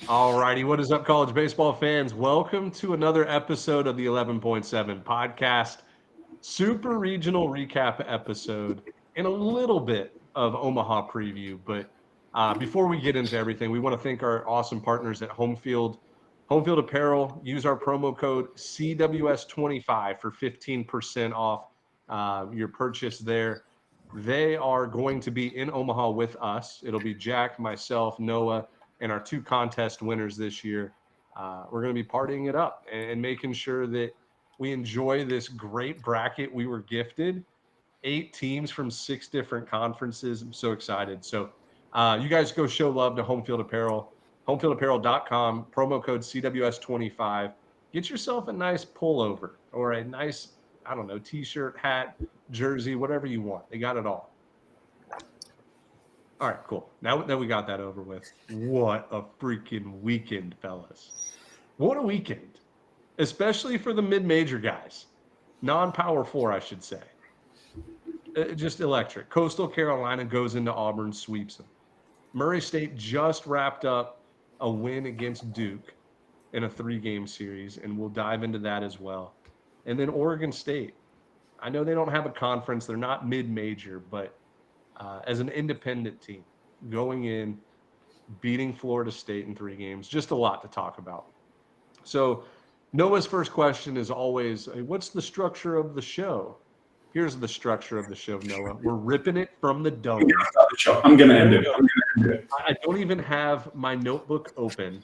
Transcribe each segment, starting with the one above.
All righty, what is up, college baseball fans? Welcome to another episode of the 11.7 podcast, super regional recap episode, and a little bit of Omaha preview. But before we get into everything, we want to thank our awesome partners at Home Field Apparel. Use our promo code CWS25 for 15% off your purchase there. They are going to be in Omaha with us. It'll be Jack, myself, Noah, and our two contest winners this year. We're going to be partying it up and making sure that we enjoy this great bracket we were gifted. 8 teams from 6 different conferences. I'm so excited. So you guys go show love to Home Field Apparel, homefieldapparel.com, promo code CWS25. Get yourself a nice pullover or a nice, I don't know, t-shirt, hat, jersey, whatever you want. They got it all. All right, cool. Now that we got that over with, what a freaking weekend, fellas. What a weekend, especially for the mid-major guys. Non-Power 4, I should say. Just electric. Coastal Carolina goes into Auburn, sweeps them. Murray State just wrapped up a win against Duke in a 3-game series, and we'll dive into that as well. And then Oregon State. I know they don't have a conference. They're not mid-major, but as an independent team, going in, beating Florida State in 3 games, just a lot to talk about. So Noah's first question is always, what's the structure of the show? Here's the structure of the show, Noah. We're ripping it from the dome. I'm going to end it. I don't even have my notebook open.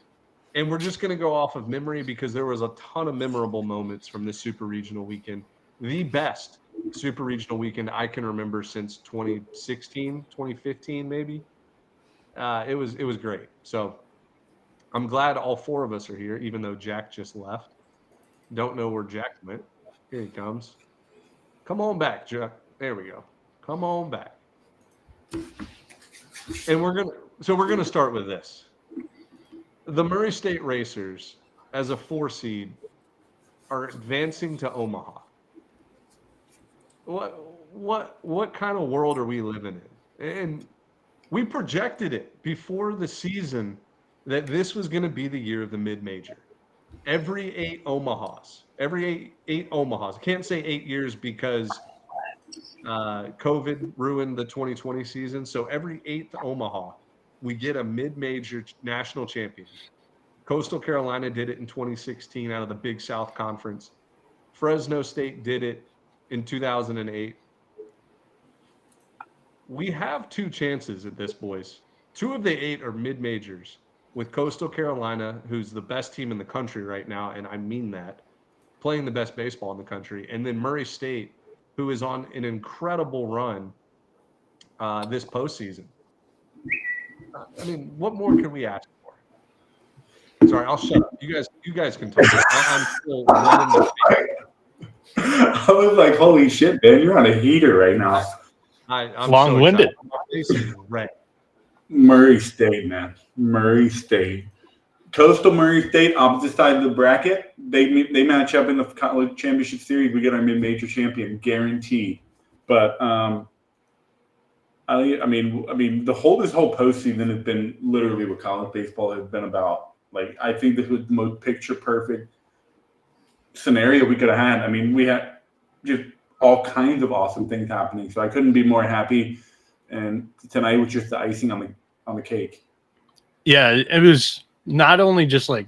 And we're just going to go off of memory because there was a ton of memorable moments from this super regional weekend. The best super regional weekend I can remember since 2016, 2015, maybe. It was great. So I'm glad all 4 of us are here, even though Jack just left. Don't know where Jack went. Here he comes. Come on back, Jack. There we go. Come on back. And we're gonna start with this. The Murray State Racers, as a 4 seed, are advancing to Omaha. What kind of world are we living in? And we projected it before the season that this was going to be the year of the mid-major. Every 8 Omahas. I can't say 8 years because COVID ruined the 2020 season. So every 8th Omaha, we get a mid-major national champion. Coastal Carolina did it in 2016 out of the Big South Conference. Fresno State did it in 2008. We have 2 chances at this, boys. 2 of the 8 are mid-majors, with Coastal Carolina, who's the best team in the country right now, and I mean that, playing the best baseball in the country, and then Murray State, who is on an incredible run this postseason. I mean, what more can we ask for? Sorry, I'll shut up. You guys can talk. I'm still running the I was like, holy shit, man, you're on a heater right now. I'm long-winded. So my face is red. Murray State, man. Murray State. Coastal Murray State, opposite side of the bracket. They match up in the college championship series. We get our mid-major champion, guaranteed. But I mean, this whole postseason has been literally what college baseball has been about. Like, I think this was the most picture-perfect scenario we could have had. I mean, we had just all kinds of awesome things happening. So I couldn't be more happy. And tonight was just the icing on the cake. Yeah, it was not only just like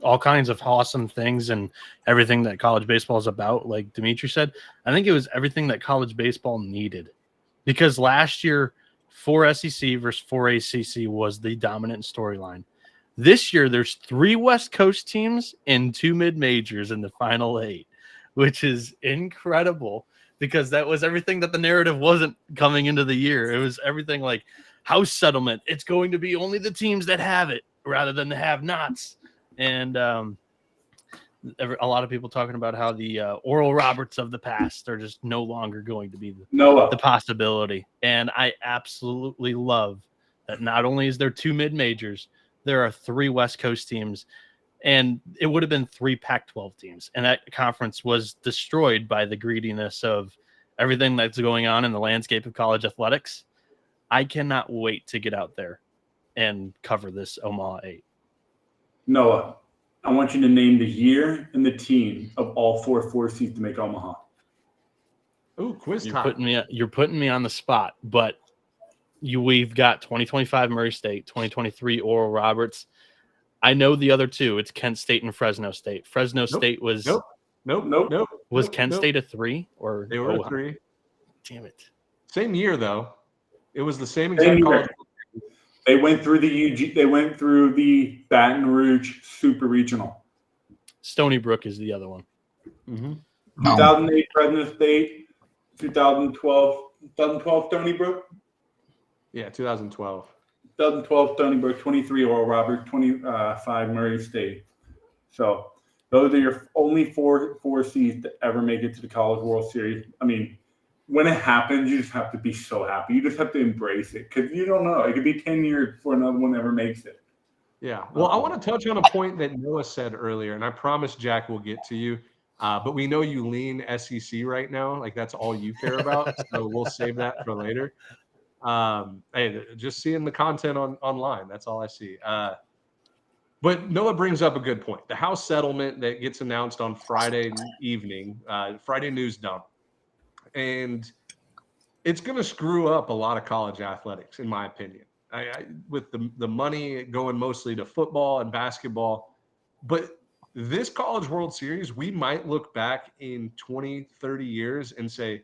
all kinds of awesome things and everything that college baseball is about, like Dimitri said. I think it was everything that college baseball needed, because last year 4 SEC versus 4 ACC was the dominant storyline. This year there's 3 West Coast teams and 2 mid-majors in the final 8, which is incredible, because that was everything that the narrative wasn't coming into the year. It was everything like house settlement. It's going to be only the teams that have it rather than the have-nots. And a lot of people talking about how the Oral Roberts of the past are just no longer going to be the possibility. And I absolutely love that not only is there 2 mid-majors, there are 3 West Coast teams, and it would have been 3 Pac-12 teams. And that conference was destroyed by the greediness of everything that's going on in the landscape of college athletics. I cannot wait to get out there and cover this Omaha 8. Noah, I want you to name the year and the team of all 4 seeds to make Omaha. Ooh, quiz You're time. you're putting me on the spot, but we've got 2025 Murray State, 2023 Oral Roberts. I know the other two. It's Kent State and Fresno State. Fresno State was Nope. Kent State a 3 or They were a 3. Damn it. Same year though. It was the same Same exact year. college. They went through the Baton Rouge Super Regional. Stony Brook is the other one. Mm-hmm. 2008 Fresno State, 2012 Stony Brook. Yeah, 2012. 2012 Stony Brook, 23 Oral Roberts, 25 Murray State. So those are your only four seeds to ever make it to the College World Series. I mean, when it happens, you just have to be so happy. You just have to embrace it because you don't know. It could be 10 years before another one ever makes it. Yeah. Well, I want to touch on a point that Noah said earlier, and I promise Jack will get to you. But we know you lean SEC right now. Like that's all you care about. So we'll save that for later. Hey, just seeing the content online. That's all I see. But Noah brings up a good point. The House settlement that gets announced on Friday evening, Friday news dump. And it's going to screw up a lot of college athletics, in my opinion. With the money going mostly to football and basketball. But this College World Series, we might look back in 20, 30 years and say,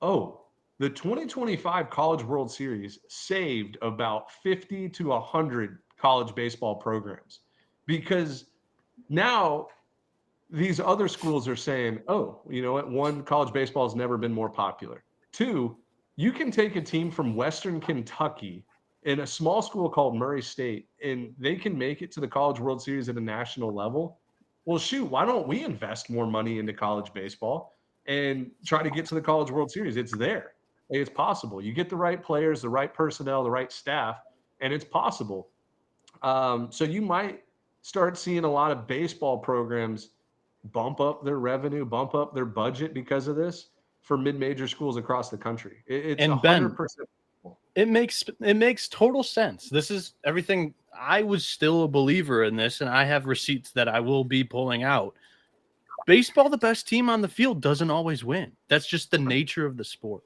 oh, the 2025 College World Series saved about 50 to 100 college baseball programs. Because now these other schools are saying, oh, you know what? One, college baseball has never been more popular. Two, you can take a team from Western Kentucky in a small school called Murray State, and they can make it to the College World Series at a national level. Well, shoot, why don't we invest more money into college baseball and try to get to the College World Series? It's there. It's possible. You get the right players, the right personnel, the right staff, and it's possible. So you might start seeing a lot of baseball programs bump up their revenue, bump up their budget because of this for mid-major schools across the country. It's 100%. It makes total sense. This is everything. I was still a believer in this, and I have receipts that I will be pulling out. Baseball, the best team on the field doesn't always win. That's just the nature of the sport.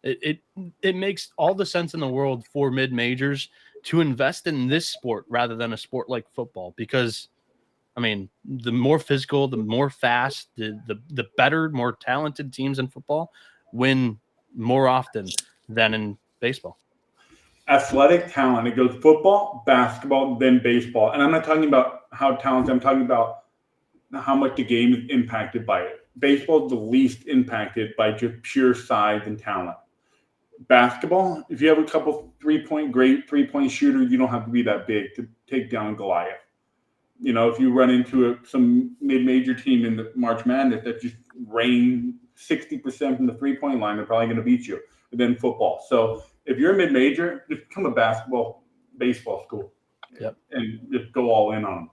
It makes all the sense in the world for mid-majors to invest in this sport rather than a sport like football, because I mean, the more physical, the more fast, the better, more talented teams in football win more often than in baseball. Athletic talent. It goes football, basketball, then baseball. And I'm not talking about how talented. I'm talking about how much the game is impacted by it. Baseball is the least impacted by just pure size and talent. Basketball, if you have a couple great three-point shooters, you don't have to be that big to take down Goliath. You know, if you run into some mid-major team in the March Madness that just rain 60% from the three-point line, they're probably going to beat you. But then football. So if you're a mid-major, just become a baseball school. Yep. And just go all in on them.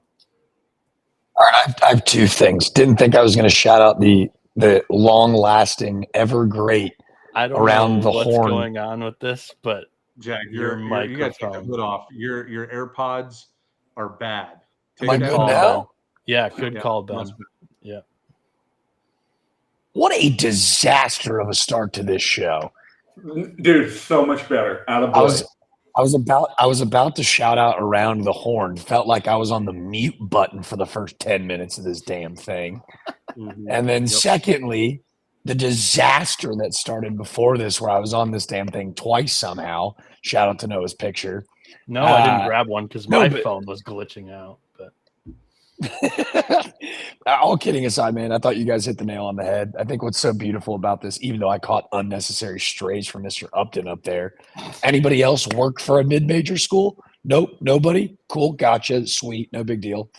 All right, I have two things. Didn't think I was going to shout out the long-lasting, ever great I don't around know the what's horn. going on with this, but Jack, your you got to take the microphone. hood off. Your AirPods are bad. Am I Take that good off. now? Yeah, good call, Ben. Much better. Yeah. What a disaster of a start to this show. Dude, so much better. Attaboy. I was about to shout out around the horn. Felt like I was on the mute button for the first 10 minutes of this damn thing. Mhm. And then secondly, the disaster that started before this, where I was on this damn thing twice somehow. Shout out to Noah's picture. No, I didn't grab one because my but- phone was glitching out. But all kidding aside, man, I thought you guys hit the nail on the head. I think what's so beautiful about this, even though I caught unnecessary strays from Mr. Upton up there, anybody else work for a mid-major school? Nope, nobody. Cool, gotcha, sweet, no big deal.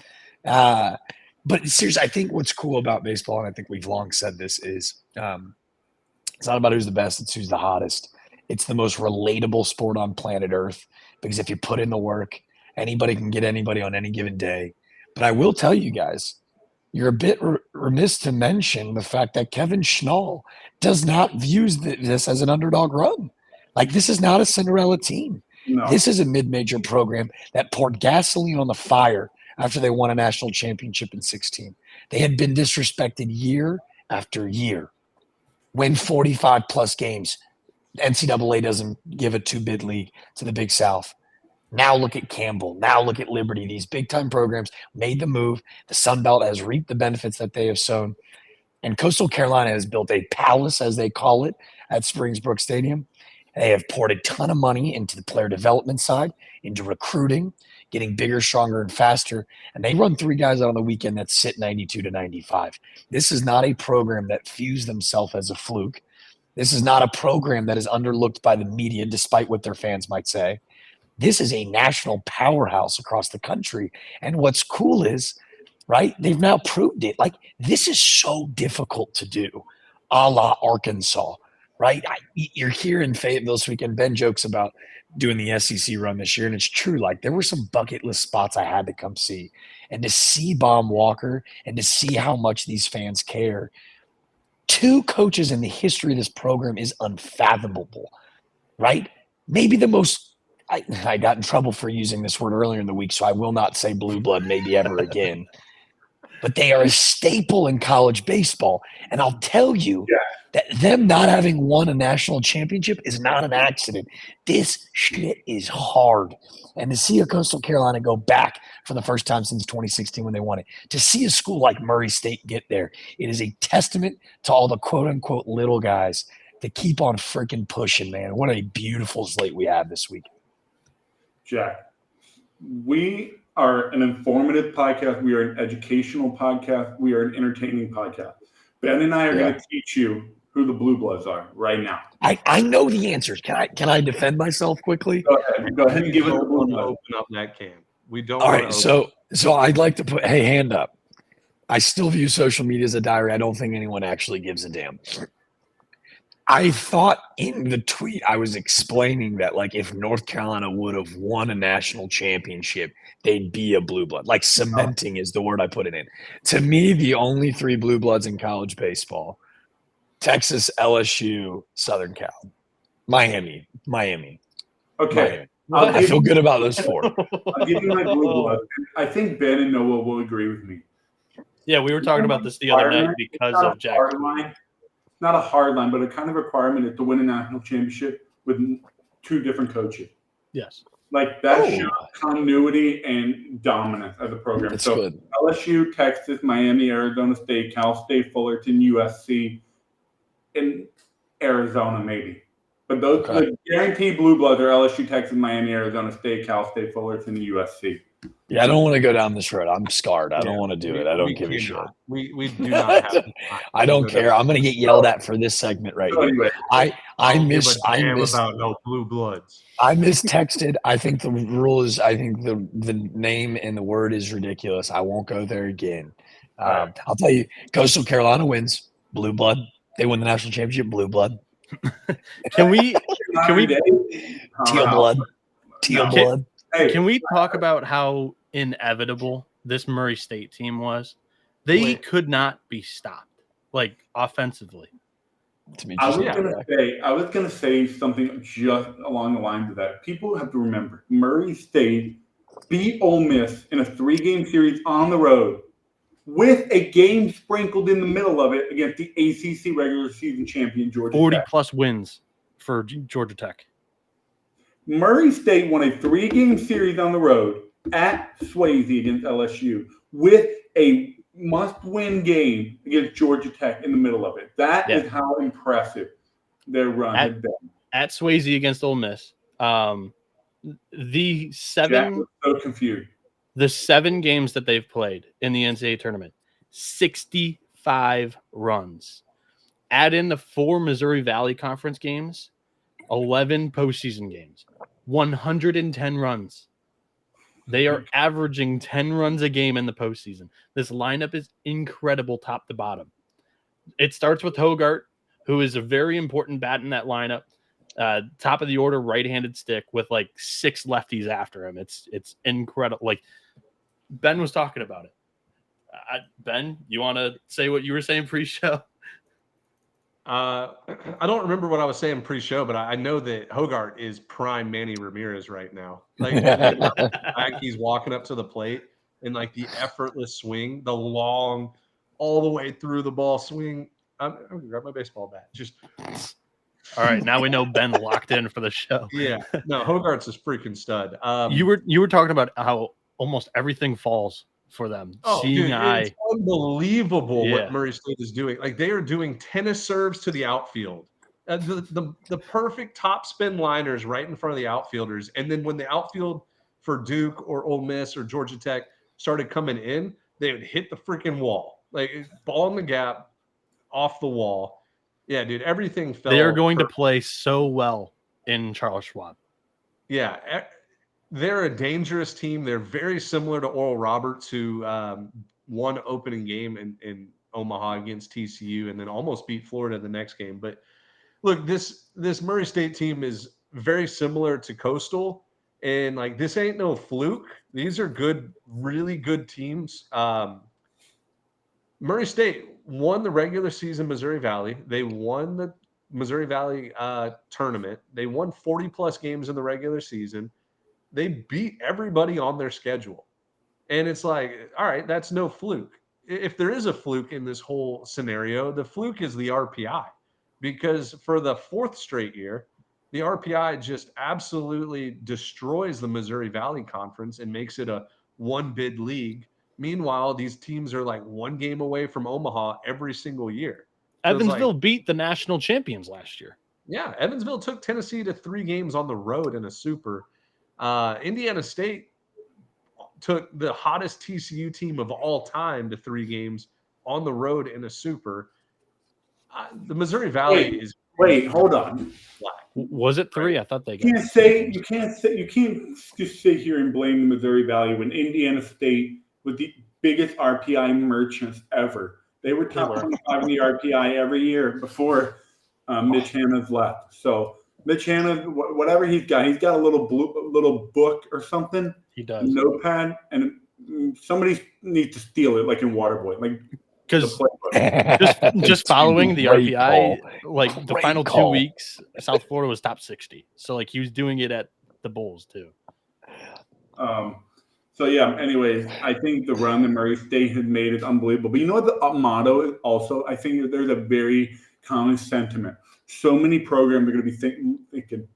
But seriously, I think what's cool about baseball, and I think we've long said this, is it's not about who's the best, it's who's the hottest. It's the most relatable sport on planet Earth, because if you put in the work, anybody can get anybody on any given day. But I will tell you guys, you're a bit remiss to mention the fact that Kevin Schnall does not view this as an underdog run. Like, this is not a Cinderella team. No. This is a mid-major program that poured gasoline on the fire after they won a national championship in 16. They had been disrespected year after year. Win 45-plus games. NCAA doesn't give a two-bid league to the Big South. Now look at Campbell. Now look at Liberty. These big-time programs made the move. The Sun Belt has reaped the benefits that they have sown. And Coastal Carolina has built a palace, as they call it, at Springbrook Stadium. They have poured a ton of money into the player development side, into recruiting, getting bigger, stronger, and faster. And they run 3 guys out on the weekend that sit 92 to 95. This is not a program that views themselves as a fluke. This is not a program that is underlooked by the media, despite what their fans might say. This is a national powerhouse across the country. And what's cool is, right, they've now proved it. Like, this is so difficult to do, a la Arkansas, right? You're here in Fayetteville this weekend. Ben jokes about doing the SEC run this year, and it's true. Like, there were some bucket list spots I had to come see. And to see Baum Walker and to see how much these fans care, 2 coaches in the history of this program is unfathomable, right? Maybe the most – I got in trouble for using this word earlier in the week, so I will not say blue blood maybe ever again. But they are a staple in college baseball. And I'll tell you that them not having won a national championship is not an accident. This shit is hard. And to see a Coastal Carolina go back for the first time since 2016 when they won it, to see a school like Murray State get there, it is a testament to all the quote-unquote little guys to keep on freaking pushing, man. What a beautiful slate we have this week. Jack, we are an informative podcast. We are an educational podcast. We are an entertaining podcast. Ben and I are going to teach you who the Blue Bloods are right now. I know the answers. Can I defend myself quickly? Go ahead and give it the Blue Bloods. Open up that can. We don't. All right. So I'd like to put, hey, hand up. I still view social media as a diary. I don't think anyone actually gives a damn. I thought in the tweet I was explaining that, like, if North Carolina would have won a national championship, they'd be a blue blood. Like, cementing is the word I put it in. To me, the only 3 blue bloods in college baseball: Texas, LSU, Southern Cal, Miami. Okay. Miami. I feel good about those 4. I'll give you my blue blood. I think Ben and Noah will agree with me. Yeah, we were talking about this the other night because of Jack. Not a hard line, but a kind of requirement is to win a national championship with 2 different coaches. Yes. Like, that shows continuity and dominance as a program. That's so good. LSU, Texas, Miami, Arizona State, Cal State, Fullerton, USC, and Arizona maybe. But those the guaranteed blue bloods are LSU, Texas, Miami, Arizona State, Cal State, Fullerton, and USC. Yeah, I don't want to go down this road. I'm scarred. I don't want to do it. I don't give a shit. We do not have I don't care. I'm going to get yelled at for this segment right here. Anyway, I miss about no blue bloods. I mistexted. I think the rule is, I think the name and the word is ridiculous. I won't go there again. I'll tell you, Coastal Carolina wins. Blue blood. They win the national championship. Blue blood. Can we teal blood? Teal blood. Hey, Can we talk about how inevitable this Murray State team was? They could not be stopped, like, offensively. I was gonna say something just along the lines of that. People have to remember, Murray State beat Ole Miss in a 3-game series on the road, with a game sprinkled in the middle of it against the ACC regular season champion Georgia Tech. 40-plus wins for Georgia Tech. Murray State won a 3-game series on the road at Swayze against LSU with a must-win game against Georgia Tech in the middle of it. That is how impressive their run had been. At Swayze against Ole Miss, Jack was so confused. The 7 games that they've played in the NCAA tournament, 65 runs. Add in the 4 Missouri Valley Conference games, 11 postseason games, 110 runs. They are averaging 10 runs a game in the postseason. This lineup is incredible top to bottom. It starts with Hogarth, who is a very important bat in that lineup. Top of the order, right-handed stick with like 6 lefties after him. It's incredible. Like, Ben was talking about it. Ben, you want to say what you were saying pre-show? I don't remember what I was saying pre-show, but I know that Hogarth is prime Manny Ramirez right now. Like, he's walking up to the plate. and like the effortless swing, the long, all the way through the ball swing. I'm gonna grab my baseball bat. Just All right, now we know Ben locked in for the show. yeah, no, Hogarth's is freaking stud. You were talking about how almost everything falls for them. Seeing dude, eye, it's unbelievable Yeah. what Murray State is doing. Like they are doing tennis serves to the outfield. The perfect top spin liners right in front of the outfielders. And then when the outfield for Duke or Ole Miss or Georgia Tech started coming in, they would hit the freaking wall. Like ball in the gap, off the wall. Yeah, dude, everything fell. they are going to play so well in Charles Schwab. Yeah, they're a dangerous team. They're very similar to Oral Roberts, who won opening game in Omaha against TCU and then almost beat Florida the next game. But look, this Murray State team is very similar to Coastal, and like this ain't no fluke. These are good, really good teams. Murray State won the regular season Missouri Valley. They won the Missouri Valley tournament. They won 40 plus games in the regular season. They beat everybody on their schedule. And it's like, all right, that's no fluke. If there is a fluke in this whole scenario, the fluke is the RPI. Because for the fourth straight year, the RPI just absolutely destroys the Missouri Valley Conference and makes it a one bid league. Meanwhile, these teams are like one game away from Omaha every single year. So Evansville beat the national champions last year. Yeah, Evansville took Tennessee to 3 games on the road in a super. Indiana State took the hottest TCU team of all time to 3 games on the road in a super. The Missouri Valley is. Wait, hold on. Was it 3? I thought they got. You can't just sit here and blame the Missouri Valley when Indiana State was the biggest RPI merchants ever. They were top 25 in the RPI every year before Mitch Hanna's left. So Mitch Hanna, whatever he's got a little book or something. He does. Notepad, and somebody needs to steal it, like in Waterboy, like. Because just following the RPI, like the final 2 weeks, South Florida was top 60. So like he was doing it at the Bulls too. So yeah. Anyways, I think the run that Murray State has made is unbelievable. But you know what the motto is also? I think that there's a very common sentiment. So many programs are going to be thinking,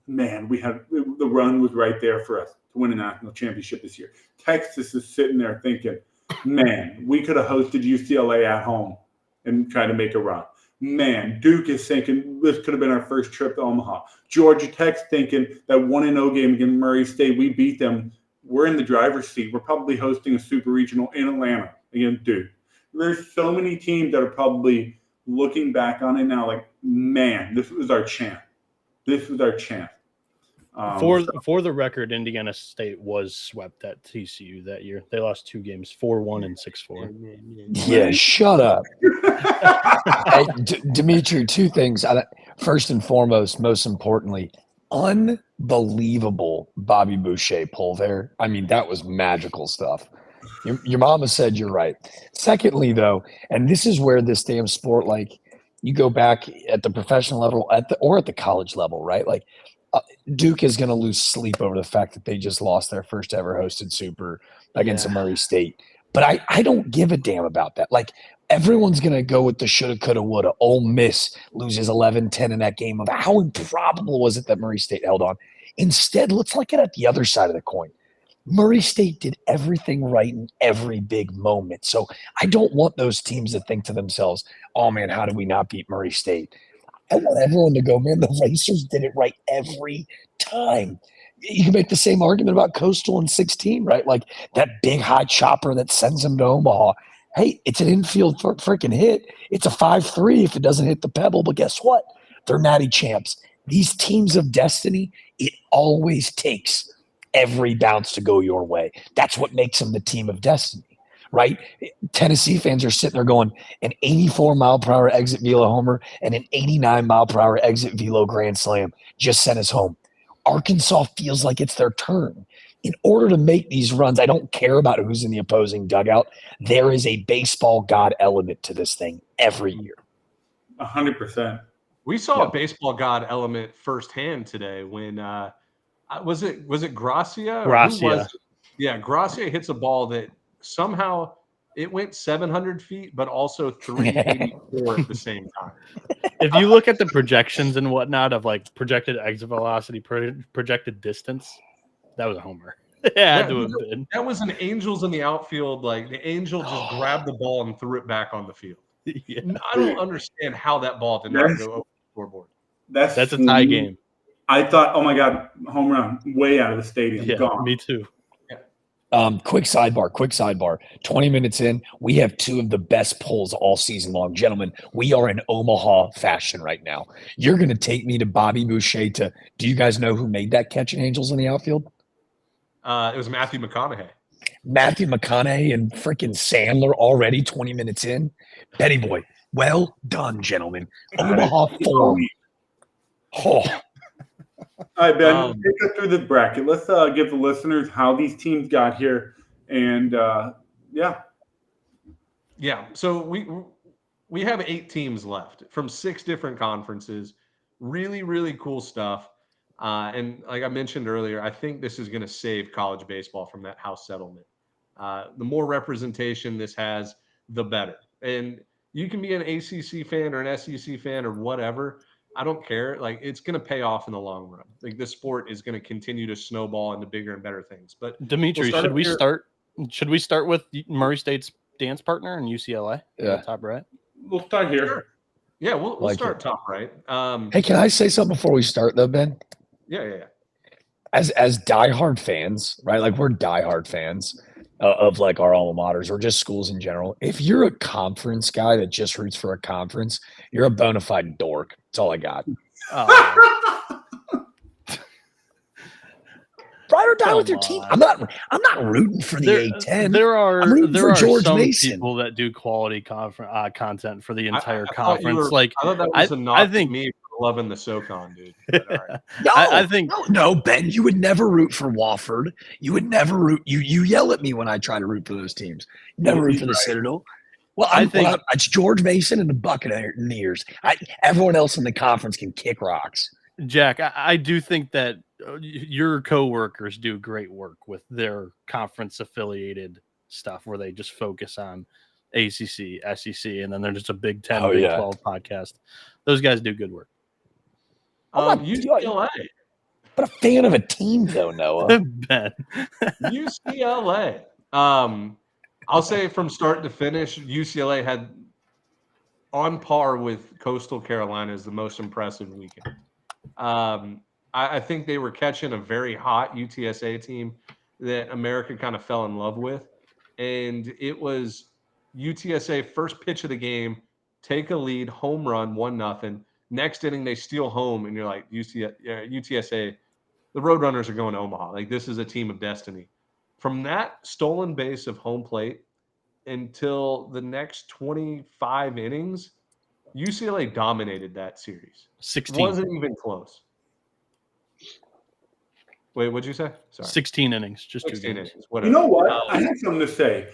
man, the run was right there for us to win a national championship this year. Texas is sitting there thinking, man, we could have hosted UCLA at home and tried to make a run. Man, Duke is thinking this could have been our first trip to Omaha. Georgia Tech's thinking that 1-0 game against Murray State, we beat them. We're in the driver's seat. We're probably hosting a super regional in Atlanta against Duke. There's so many teams that are probably looking back on it now like, man, this was our chance. This was our chance. For the record, Indiana State was swept at TCU that year. They lost 2 games, 4-1 and 6-4. Yeah, shut up. Hey, Dimitri, 2 things. First and foremost, most importantly, unbelievable Bobby Boucher pull there. I mean, that was magical stuff. Your mama said you're right. Secondly, though, and this is where this damn sport, like, you go back at the professional level or at the college level, right? Like, Duke is going to lose sleep over the fact that they just lost their first ever hosted super against Murray State. But I don't give a damn about that. Like, everyone's going to go with the shoulda, coulda, woulda. Ole Miss loses 11-10 in that game. Of how improbable was it that Murray State held on? Instead, let's look at the other side of the coin. Murray State did everything right in every big moment. So I don't want those teams to think to themselves, oh, man, how did we not beat Murray State? I want everyone to go, man, the Racers did it right every time. You can make the same argument about Coastal in 16, right? Like that big high chopper that sends them to Omaha. Hey, it's an infield freaking hit. It's a 5-3 if it doesn't hit the pebble. But guess what? They're natty champs. These teams of destiny, it always takes every bounce to go your way. That's what makes them the team of destiny. Right? Tennessee fans are sitting there going, an 84-mile-per-hour exit velo homer and an 89-mile-per-hour exit velo grand slam just sent us home. Arkansas feels like it's their turn. In order to make these runs, I don't care about who's in the opposing dugout. There is a baseball god element to this thing every year. 100%. We saw a baseball god element firsthand today when was it Gracia? Gracia. Yeah, Gracier hits a ball that somehow it went 700 feet, but also 384 at the same time. If you look at the projections and whatnot of like projected exit velocity, projected distance, that was a homer. It had to have been. That was an Angels in the outfield. Like the Angel just grabbed the ball and threw it back on the field. Yeah. I don't understand how that ball did not go over the scoreboard. That's a tie game. I thought, oh my God, home run, way out of the stadium, Yeah, gone. me too. Quick sidebar. 20 minutes in, we have two of the best polls all season long. Gentlemen, we are in Omaha fashion right now. You're going to take me to Bobby Boucher do you guys know who made that catch in Angels in the outfield? It was Matthew McConaughey. Matthew McConaughey and freaking Sandler already 20 minutes in. Betty boy, well done, gentlemen. Omaha form. Oh. All right, Ben, take us through the bracket. Let's give the listeners how these teams got here. And, yeah. So we have 8 teams left from 6 different conferences. Really, really cool stuff. And like I mentioned earlier, I think this is going to save college baseball from that house settlement. The more representation this has, the better. And you can be an ACC fan or an SEC fan or whatever. I don't care. Like, it's going to pay off in the long run. Like, this sport is going to continue to snowball into bigger and better things. But Dimitri, should we start with Murray State's dance partner and UCLA? Yeah. Top right. We'll start here. Sure. Yeah, we'll start top right. Hey, can I say something before we start though, Ben? Yeah. As diehard fans, right? Like we're diehard fans of like our alma maters or just schools in general. If you're a conference guy that just roots for a conference, you're a bona fide dork. That's all I got. Ride or die with your team. I'm not rooting for the A-10. There are George some Mason. people that do quality content for the entire I conference. I thought that was a knock I think to me for loving the SoCon, dude. But, all right. I think no, Ben, you would never root for Wofford. You would never root. You yell at me when I try to root for those teams. You never root for the Citadel. Well, I think it's George Mason and the Buccaneers. Everyone else in the conference can kick rocks. Jack, I do think that your coworkers do great work with their conference affiliated stuff where they just focus on ACC, SEC, and then they're just a Big 10, Big 12 podcast. Those guys do good work. UCLA. But a fan of a team, though, Noah. Ben. UCLA. I'll say from start to finish, UCLA had on par with Coastal Carolina as the most impressive weekend. I think they were catching a very hot UTSA team that America kind of fell in love with. And it was UTSA first pitch of the game, take a lead, home run, 1-0. Next inning, they steal home, and you're like, UTSA, the Roadrunners are going to Omaha. Like, this is a team of destiny. From that stolen base of home plate until the next 25 innings, UCLA dominated that series. 16. It wasn't even close. Wait, what'd you say? Sorry. 16 innings. Just 16 innings. Whatever. You know what? I have something to say.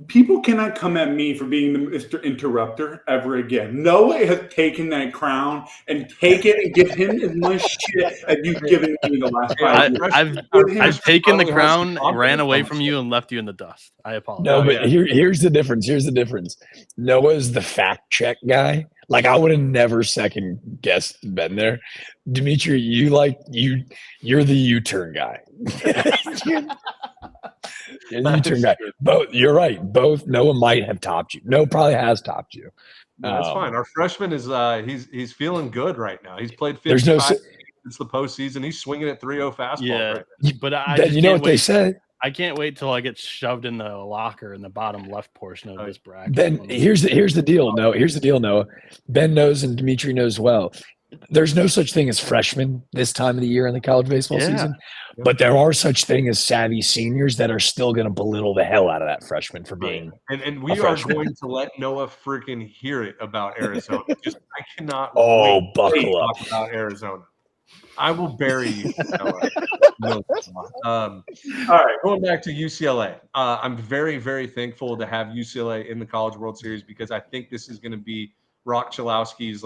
People cannot come at me for being the Mr. Interrupter ever again. Noah has taken that crown and take it and give him as much shit as you've given me the last 5 years. I've taken the crown, ran away from you, and left you in the dust. I apologize. No, but here's the difference. Noah's the fact check guy. Like I would have never second guessed Ben there. Dimitri, you're the U-turn guy. You're the U-turn guy. Both, you're right. Both Noah might have topped you. No, probably has topped you. No, that's fine. Our freshman is he's feeling good right now. He's played 55 since the postseason. He's swinging at 3-0 fastball. Yeah, right now. but you know what they say. I can't wait till I get shoved in the locker in the bottom left portion of this bracket. Ben, here's the deal. No, here's the deal, Noah. Ben knows and Dimitri knows well. There's no such thing as freshmen this time of the year in the college baseball season, but there are such thing as savvy seniors that are still going to belittle the hell out of that freshman for being. And we are going to let Noah freaking hear it about Arizona. I cannot. Buckle up about Arizona. I will bury you. Noah. All right, going back to UCLA. I'm very, very thankful to have UCLA in the College World Series because I think this is going to be Rock Chalowski's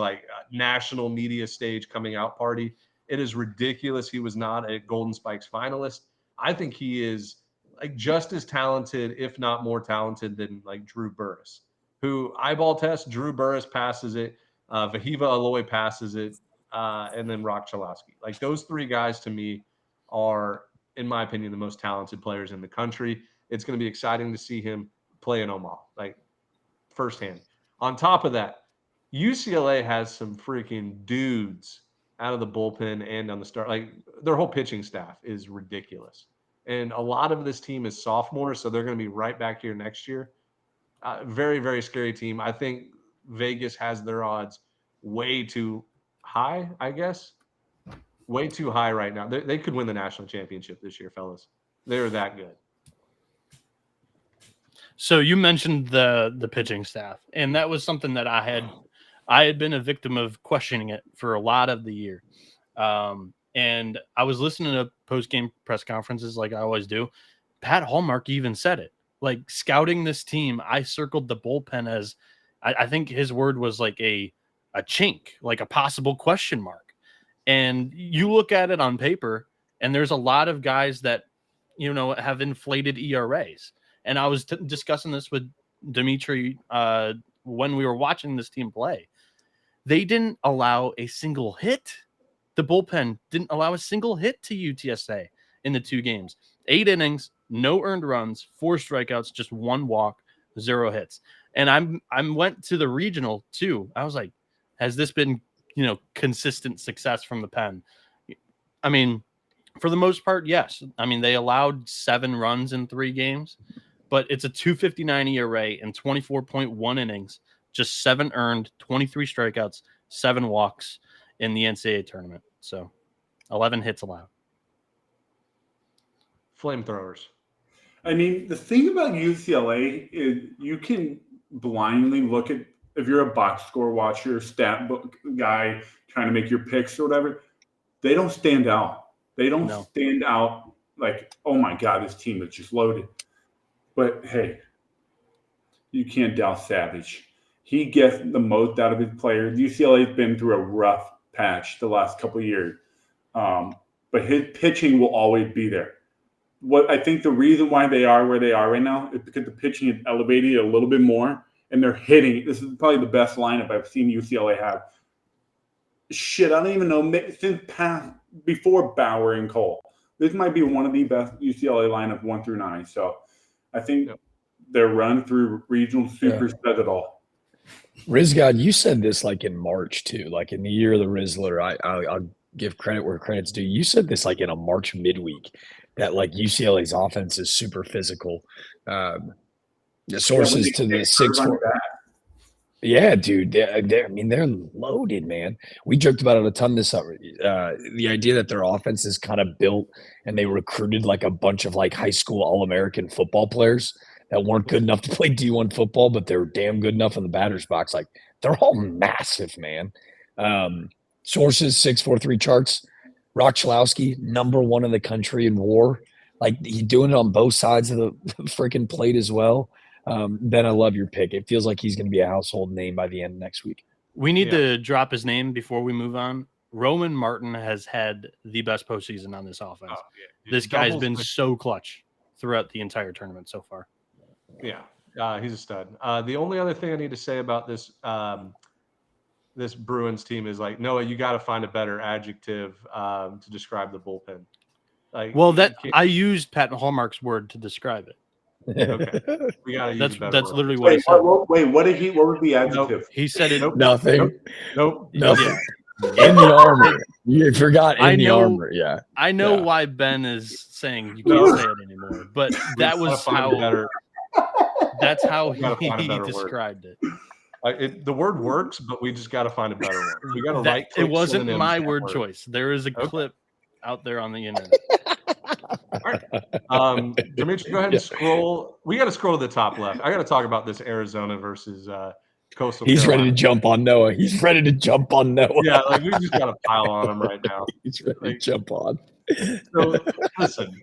national media stage coming out party. It is ridiculous he was not a Golden Spikes finalist. I think he is like just as talented, if not more talented than like Drew Burris, who eyeball test, Drew Burris passes it, Vahiva Aloy passes it, and then Rock Chalowski. Like those three guys to me are, in my opinion, the most talented players in the country. It's going to be exciting to see him play in Omaha, like firsthand. On top of that, UCLA has some freaking dudes out of the bullpen and on the start. Like their whole pitching staff is ridiculous. And a lot of this team is sophomores, so they're going to be right back here next year. Very, very scary team. I think Vegas has their odds way too high, I guess. Way too high right now. They could win the national championship this year, fellas. They're that good. So you mentioned the pitching staff, and that was something that I had been a victim of questioning it for a lot of the year. And I was listening to post-game press conferences like I always do. Pat Hallmark even said it. Like scouting this team, I circled the bullpen as I think his word was like a chink, like a possible question mark. And you look at it on paper, and there's a lot of guys that, have inflated ERAs. And I was discussing this with Dimitri when we were watching this team play. They didn't allow a single hit. The bullpen didn't allow a single hit to UTSA in the 2 games. 8 innings, no earned runs, 4 strikeouts, just 1 walk, 0 hits. And I went to the regional too. I was like, has this been, consistent success from the pen? I mean, for the most part, yes. I mean, they allowed 7 runs in 3 games, but it's a 2.59 ERA in 24.1 innings, just 7 earned, 23 strikeouts, 7 walks in the NCAA tournament. So 11 hits allowed. Flamethrowers. I mean, the thing about UCLA is you can blindly look at, if you're a box score watcher, stat book guy trying to make your picks or whatever, they don't stand out. They don't stand out like, oh my God, this team is just loaded. But hey, you can't doubt Savage. He gets the most out of his players. UCLA's been through a rough patch the last couple of years. But his pitching will always be there. What I think the reason why they are where they are right now is because the pitching is elevated a little bit more, and they're hitting. This is probably the best lineup I've seen UCLA have. Shit, I don't even know. Since before Bauer and Cole, this might be one of the best UCLA lineup 1 through 9. So I think their run through regional super says it all. Rizgod, you said this like in March too, like in the year of the Rizzler. I'll give credit where credit's due. You said this like in a March midweek that like UCLA's offense is super physical. The sources to the 6-4. Yeah, dude. They're loaded, man. We joked about it a ton this summer. The idea that their offense is kind of built and they recruited like a bunch of like high school All-American football players that weren't good enough to play D1 football, but they were damn good enough in the batter's box. Like they're all massive, man. Sources 643 charts. Rock Chalowski, #1 in the country in WAR. Like he's doing it on both sides of the freaking plate as well. Ben, I love your pick. It feels like he's going to be a household name by the end of next week. We need to drop his name before we move on. Roman Martin has had the best postseason on this offense. This guy's been so clutch throughout the entire tournament so far. Yeah, he's a stud. The only other thing I need to say about this this Bruins team is like, Noah, you got to find a better adjective to describe the bullpen. Like, well, I used Pat Hallmark's word to describe it. Okay, we gotta use that's literally what he said. Wait, what was the adjective? Nope. He said it. Nothing. Nope. Yeah. In the armor. You forgot the armor. Yeah. I know why Ben is saying you can't say it anymore, but that was how. That's how he described it. The word works, but we just got to find a better one. We got to write. It wasn't my word choice. There is a clip out there on the internet. All right. Dimitri, go ahead and scroll. We got to scroll to the top left. I got to talk about this Arizona versus Coastal He's Carolina. ready to jump on Noah. Yeah, like we just got to pile on him right now. He's ready to jump on. So, listen.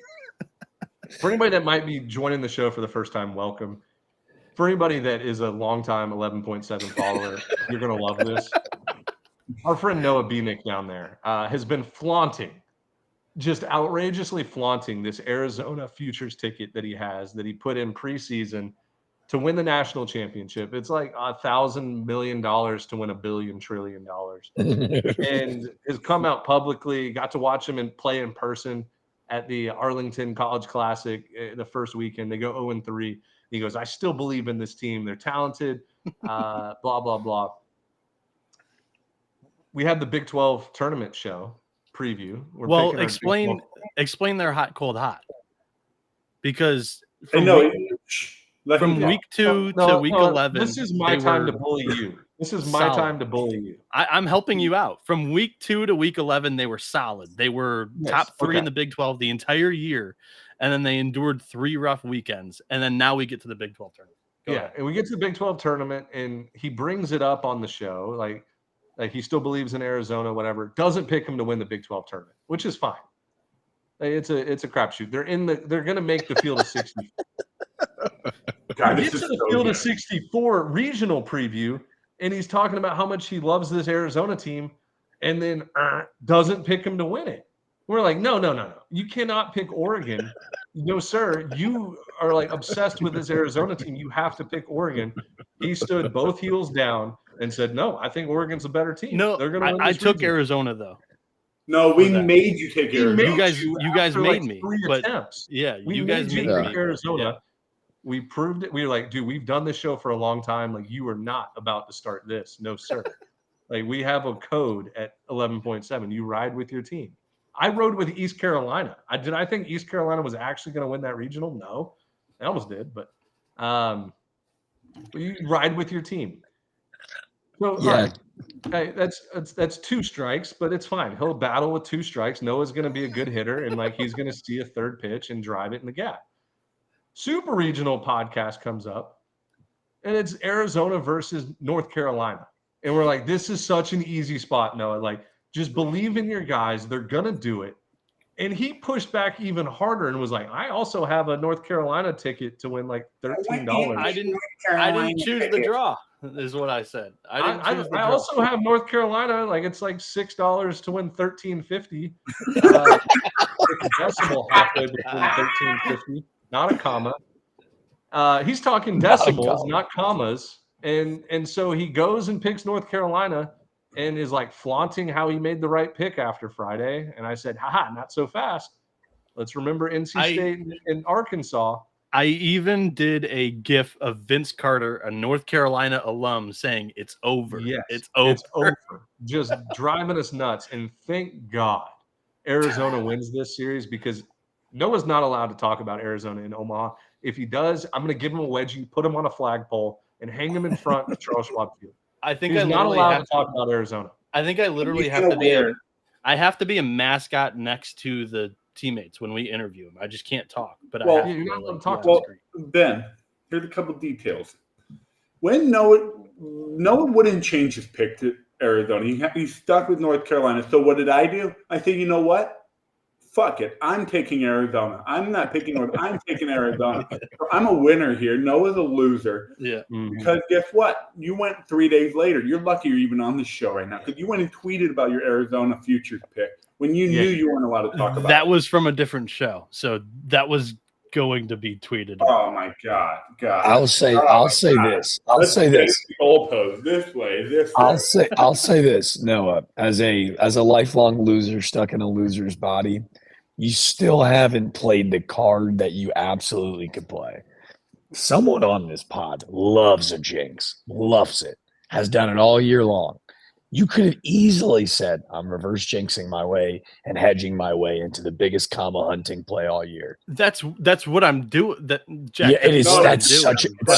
For anybody that might be joining the show for the first time, welcome. For anybody that is a longtime 11.7 follower, you're going to love this. Our friend Noah Beanick down there has been flaunting just outrageously flaunting this Arizona futures ticket that he has that he put in preseason to win the national championship. It's like $1,000 million to win $1 billion trillion, and has come out publicly. Got to watch him and play in person at the Arlington College Classic the first weekend. They go 0-3. He goes, I still believe in this team. They're talented. Blah blah blah. We had the Big 12 tournament show preview. Well, explain their hot, cold, hot. Because from week 2 to week 11, this is my time to bully you. This is my time to bully you. I'm helping you out. From week 2 to week 11, they were solid. They were top 3 in the Big 12 the entire year, and then they endured 3 rough weekends, and then now we get to the Big 12 tournament. Go ahead. And we get to the Big 12 tournament, and he brings it up on the show, like he still believes in Arizona, whatever. Doesn't pick him to win the Big 12 tournament, which is fine. It's a crapshoot. They're going to make the field of 60. God, Get to the field of 64 regional preview, and he's talking about how much he loves this Arizona team, and then doesn't pick him to win it. We're like, no. You cannot pick Oregon. No, sir. You are like obsessed with this Arizona team. You have to pick Oregon. He stood both heels down and said, no, I think Oregon's a better team. No, they're going to. I took Arizona though. No, we made you take Arizona. You guys made me. But attempts. Yeah, you guys made me. Arizona. Yeah. We proved it. We were like, dude, we've done this show for a long time. Like, you are not about to start this. No, sir. Like, we have a code at 11.7. You ride with your team. I rode with East Carolina. Did I think East Carolina was actually going to win that regional? No. I almost did, but you ride with your team. So, yeah. Hey, that's 2 strikes, but it's fine. He'll battle with 2 strikes. Noah's going to be a good hitter, and like he's going to see a third pitch and drive it in the gap. Super regional podcast comes up, and it's Arizona versus North Carolina, and we're like, this is such an easy spot, Noah. Like, just believe in your guys; they're gonna do it. And he pushed back even harder and was like, I also have a North Carolina ticket to win like $13. I didn't choose the draw, is what I said. I also have North Carolina, like it's like $6 to win $13.50. Decimal halfway between $13.50, not a comma. He's talking decimals, not commas. And so he goes and picks North Carolina and is like flaunting how he made the right pick after Friday. And I said, haha, not so fast. Let's remember NC State and Arkansas. I even did a GIF of Vince Carter, a North Carolina alum, saying it's over. Yes, it's over. It's over. Just driving us nuts. And thank God Arizona wins this series, because Noah's not allowed to talk about Arizona in Omaha. If he does, I'm going to give him a wedgie, put him on a flagpole, and hang him in front of Charles Schwab Field. I think he's I not allowed to talk about Arizona. I think I literally have to be I have to be a mascot next to the teammates when we interview them. I just can't talk. But you're not allowed to talk. Well, Ben, here's a couple details. When Noah wouldn't change his pick to Arizona. He stuck with North Carolina. So what did I do? I said, you know what? Fuck it. I'm taking Arizona. I'm not picking North. I'm taking Arizona. I'm a winner here. Noah's a loser. Yeah. Because guess what? You went 3 days later. You're lucky you're even on this show right now, because you went and tweeted about your Arizona futures pick when you knew you weren't allowed to talk about that. Was from a different show. So that was going to be tweeted. Oh my God. I'll say this. Goalpost this way. I'll say this, Noah, as a lifelong loser stuck in a loser's body, you still haven't played the card that you absolutely could play. Someone on this pod loves a jinx, loves it, has done it all year long. You could have easily said, I'm reverse jinxing my way and hedging my way into the biggest comma hunting play all year. That's what I'm doing. Jack, yeah, it is. That's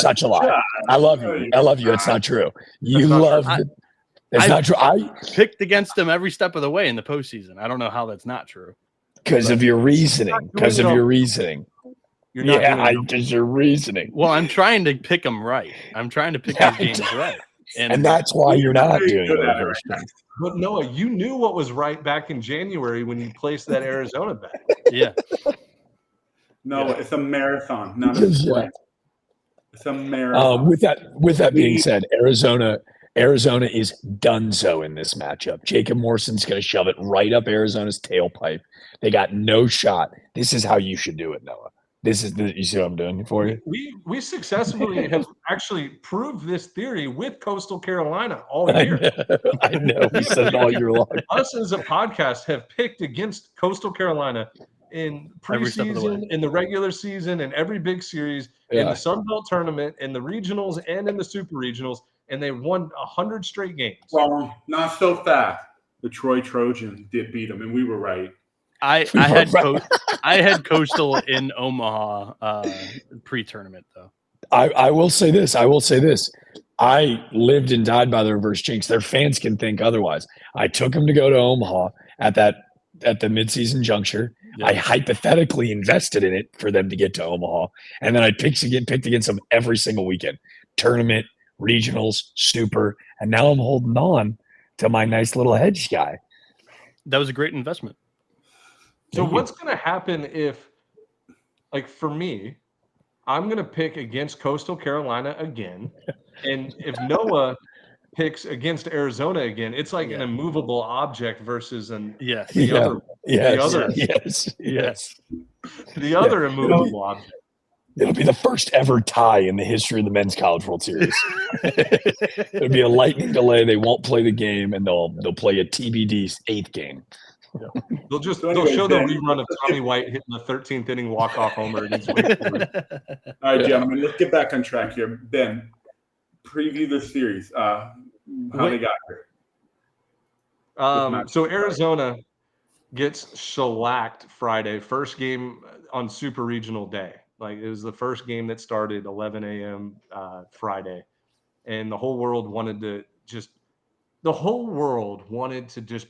such a lie. I love you. It's not true. It's not true. I picked against them every step of the way in the postseason. I don't know how that's not true. Because of your reasoning. Because of your reasoning. Because your reasoning. Well, I'm trying to pick them right. I'm trying to pick these games right. And that's why you're not doing it. But Noah, you knew what was right back in January when you placed that Arizona bet. Yeah. No, it's a marathon, not a sprint. It's a marathon. With that being said, Arizona Arizona is donezo in this matchup. Jacob Morrison's going to shove it right up Arizona's tailpipe. They got no shot. This is how you should do it, Noah. You see what I'm doing for you? We successfully have actually proved this theory with Coastal Carolina all I year. know. We said it all year long. Us as a podcast have picked against Coastal Carolina in Every step of the preseason, way. in the regular season, in every big series, in the Sun Belt tournament, in the regionals, and in the super regionals, and they won 100 straight games. Wrong. Not so fast. The Troy Trojans did beat them, and we were right. I had Coastal in Omaha pre-tournament though. I will say this. I lived and died by the reverse jinx. Their fans can think otherwise. I took them to go to Omaha at the midseason juncture. Yeah. I hypothetically invested in it for them to get to Omaha, and then I picked against them every single weekend. Tournament, regionals, super, and now I'm holding on to my nice little hedge guy. That was a great investment. So what's going to happen if, like for me, I'm going to pick against Coastal Carolina again, and if Noah picks against Arizona again, it's like an immovable object versus the other immovable object. It'll be the first ever tie in the history of the Men's College World Series. It'll be a lightning delay. They won't play the game, and they'll play a TBD 8th game. They'll show the rerun of Tommy White hitting the 13th inning walk-off homer against Wake Forest. All right, gentlemen, let's get back on track here. Ben, preview the series. How they got here. So Arizona gets shellacked Friday, first game on Super Regional Day. Like it was the first game that started 11 a.m. Friday, and the whole world wanted to just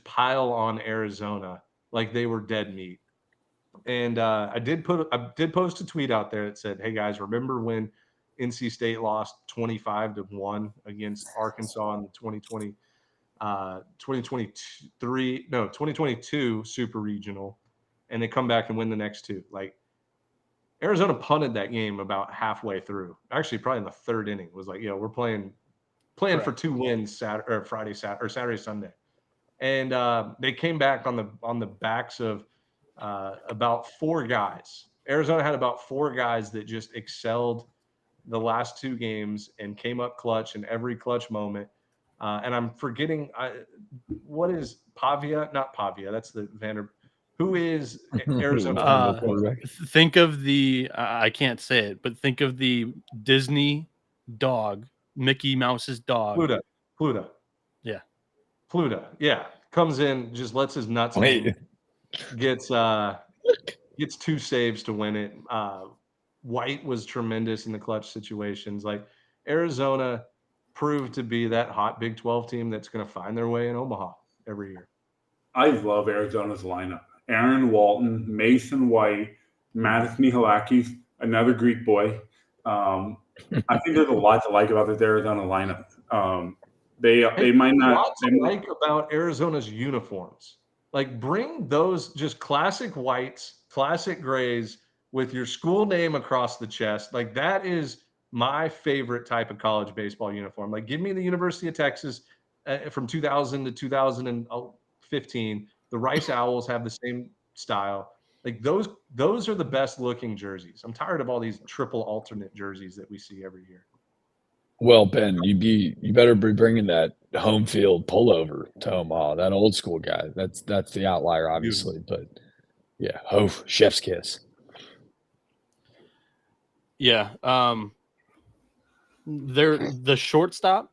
pile on Arizona like they were dead meat. And I did post a tweet out there that said, "Hey guys, remember when NC State lost 25-1 against Arkansas in the 2022 Super Regional, and they come back and win the next two." Like Arizona punted that game about halfway through. Actually, probably in the 3rd inning. It was like, we're playing for 2 wins Saturday, Sunday, and they came back on the backs of about 4 guys. Arizona had about 4 guys that just excelled the last 2 games and came up clutch in every clutch moment. And I'm forgetting what is Pavia? Not Pavia. That's the Vander. Who is Arizona? Think of the I can't say it, but think of the Disney dog, Mickey Mouse's dog. Pluto. Yeah. Pluto. Yeah. Comes in, just lets his nuts hang. Gets 2 saves to win it. White was tremendous in the clutch situations. Like Arizona proved to be that hot Big 12 team that's going to find their way in Omaha every year. I love Arizona's lineup. Aaron Walton, Mason White, Mattis Mihalakis, another Greek boy. I think there's a lot to like about this Arizona lineup. They might not. Lots to like about Arizona's uniforms. Like bring those just classic whites, classic grays with your school name across the chest. Like that is my favorite type of college baseball uniform. Like give me the University of Texas from 2000 to 2015. The Rice Owls have the same style. Like those are the best looking jerseys. I'm tired of all these triple alternate jerseys that we see every year. Well, Ben, you better be bringing that home field pullover to Omaha. That old school guy. That's the outlier, obviously. But yeah, chef's kiss. Yeah. The shortstop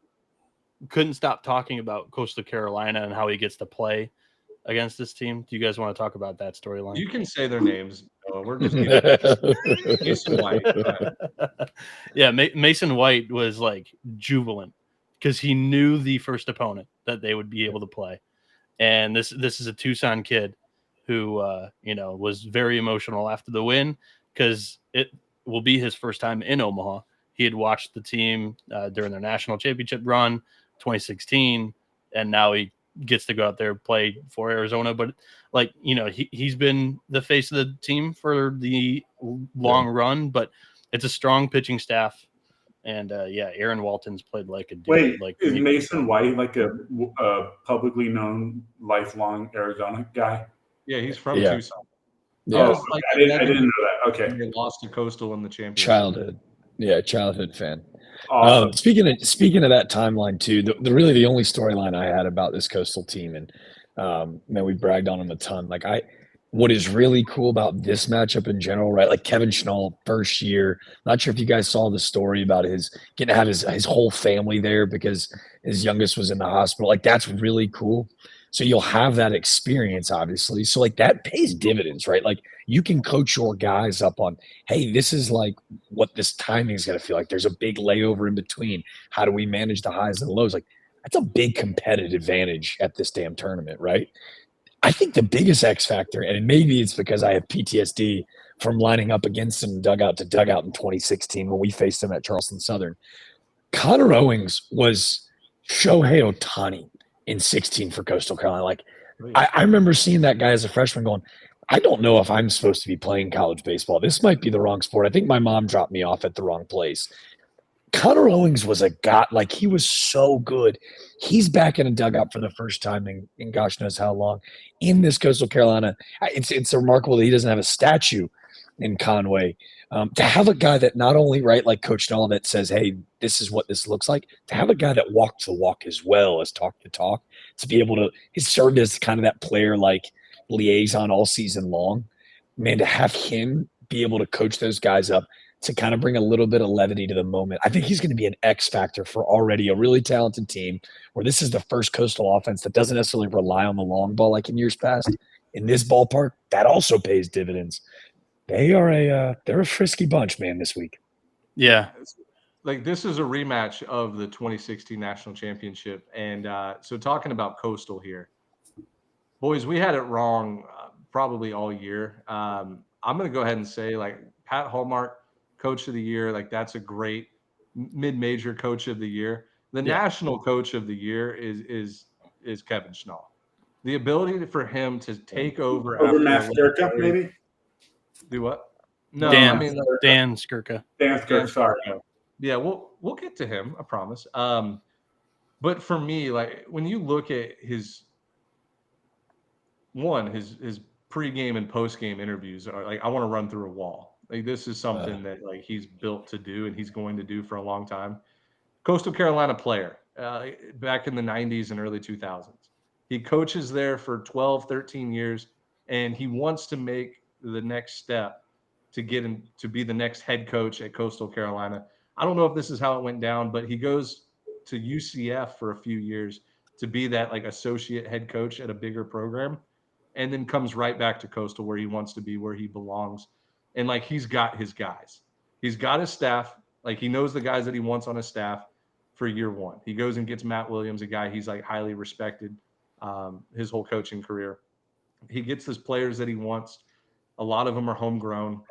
couldn't stop talking about Coastal Carolina and how he gets to play against this team. Do you guys want to talk about that storyline? You can say their names. We're just Mason White. Yeah, Mason White was like jubilant because he knew the first opponent that they would be able to play, and this is a Tucson kid who was very emotional after the win because it will be his first time in Omaha. He had watched the team during their national championship run, 2016, and now he gets to go out there and play for Arizona. But he's been the face of the team for the long run, but it's a strong pitching staff And Aaron Walton's played like a dude. Wait, like is Mason White like a publicly known lifelong Arizona guy? Yeah, he's from Yeah. Tucson. Yeah. Was, like, I didn't know that. Okay. They lost to Coastal in the championship. Childhood fan. Awesome. Speaking of that timeline too, the only storyline I had about this Coastal team, and man, we bragged on them a ton. What is really cool about this matchup in general, right? Like Kevin Schnall, first year. Not sure if you guys saw the story about his getting to have his whole family there because his youngest was in the hospital. Like that's really cool. So you'll have that experience, obviously. So like that pays dividends, right? Like you can coach your guys up on, hey, this is like what this timing is going to feel like. There's a big layover in between. How do we manage the highs and lows? Like that's a big competitive advantage at this damn tournament, right? I think the biggest X factor, and maybe it's because I have PTSD from lining up against him dugout to dugout in 2016 when we faced him at Charleston Southern. Connor Owings was Shohei Ohtani in 16 for Coastal Carolina. Like, I remember seeing that guy as a freshman going, I don't know if I'm supposed to be playing college baseball. This might be the wrong sport. I think my mom dropped me off at the wrong place. Connor Owings was a guy, like he was so good. He's back in a dugout for the first time in gosh knows how long in this Coastal Carolina. It's remarkable that he doesn't have a statue in Conway. To have a guy that not only, right, like Coach Schnall that says, hey, this is what this looks like, to have a guy that walks the walk as well as talk the talk, to be able to, he's served as kind of that player like liaison all season long. Man, to have him be able to coach those guys up to kind of bring a little bit of levity to the moment. I think he's going to be an X factor for already a really talented team where this is the first Coastal offense that doesn't necessarily rely on the long ball like in years past. In this ballpark, that also pays dividends. They're a frisky bunch, man, this week. Yeah. Like this is a rematch of the 2016 national championship. And so talking about Coastal here, boys, we had it wrong probably all year. I'm going to go ahead and say like Pat Hallmark, coach of the year. Like that's a great mid-major coach of the year. The national coach of the year is Kevin Schnall. The ability for him to take over after Matt Sturka, maybe? Do what? No, Dan Dan Skirka. Skirka, sorry. Yeah, we'll get to him, I promise. But for me, like when you look at his pregame and postgame interviews are like, I want to run through a wall. Like this is something that like he's built to do and he's going to do for a long time. Coastal Carolina player back in the 90s and early 2000s. He coaches there for 12, 13 years, and he wants to make the next step to get in to be the next head coach at Coastal Carolina. I don't know if this is how it went down, but he goes to UCF for a few years to be that like associate head coach at a bigger program, and then comes right back to Coastal where he wants to be, where he belongs. And like he's got his guys. He's got his staff. Like he knows the guys that he wants on his staff for year one. He goes and gets Matt Williams, a guy he's like highly respected his whole coaching career. He gets his players that he wants. A lot of them are homegrown.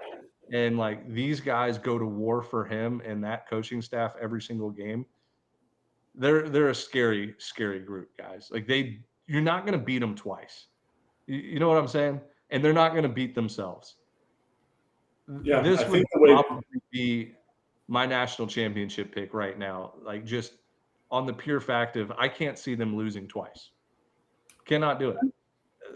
And like these guys go to war for him and that coaching staff every single game. They're a scary, scary group, guys. Like you're not going to beat them twice. You know what I'm saying? And they're not going to beat themselves. Yeah, this I would think the way probably be my national championship pick right now. Like just on the pure fact of I can't see them losing twice. Cannot do it.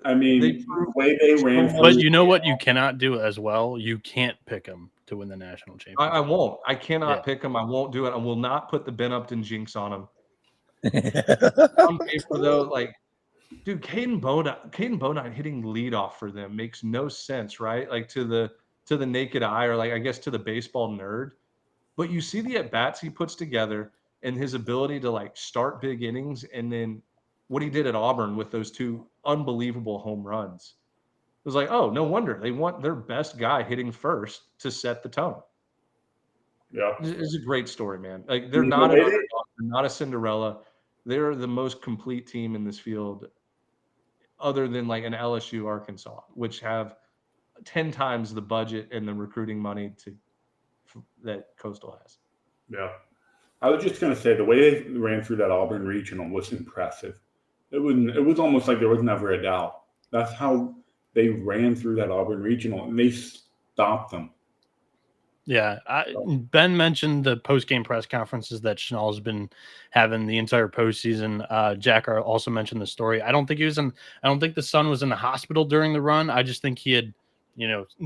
I mean, the way they ran. But you know what you cannot do as well? You can't pick them to win the national championship. I won't. I cannot pick them. I won't do it. I will not put the Ben Upton jinx on them. On paper, though, like, dude, Caden Bodine hitting leadoff for them makes no sense, right? Like to the naked eye, or like I guess to the baseball nerd. But you see the at bats he puts together and his ability to like start big innings, and then what he did at Auburn with those two unbelievable home runs. It was like, oh, no wonder they want their best guy hitting first to set the tone. Yeah, it's a great story, man. Like they're not they're not a Cinderella. They're the most complete team in this field, other than like an LSU, Arkansas, which have 10 times the budget and the recruiting money that Coastal has. Yeah, I was just gonna say the way they ran through that Auburn regional was impressive. It was almost like there was never a doubt. That's how they ran through that Auburn regional, and they stopped them. Yeah, Ben mentioned the post-game press conferences that Schnall's been having the entire postseason. Jack also mentioned the story. I don't think the son was in the hospital during the run. I just think he had,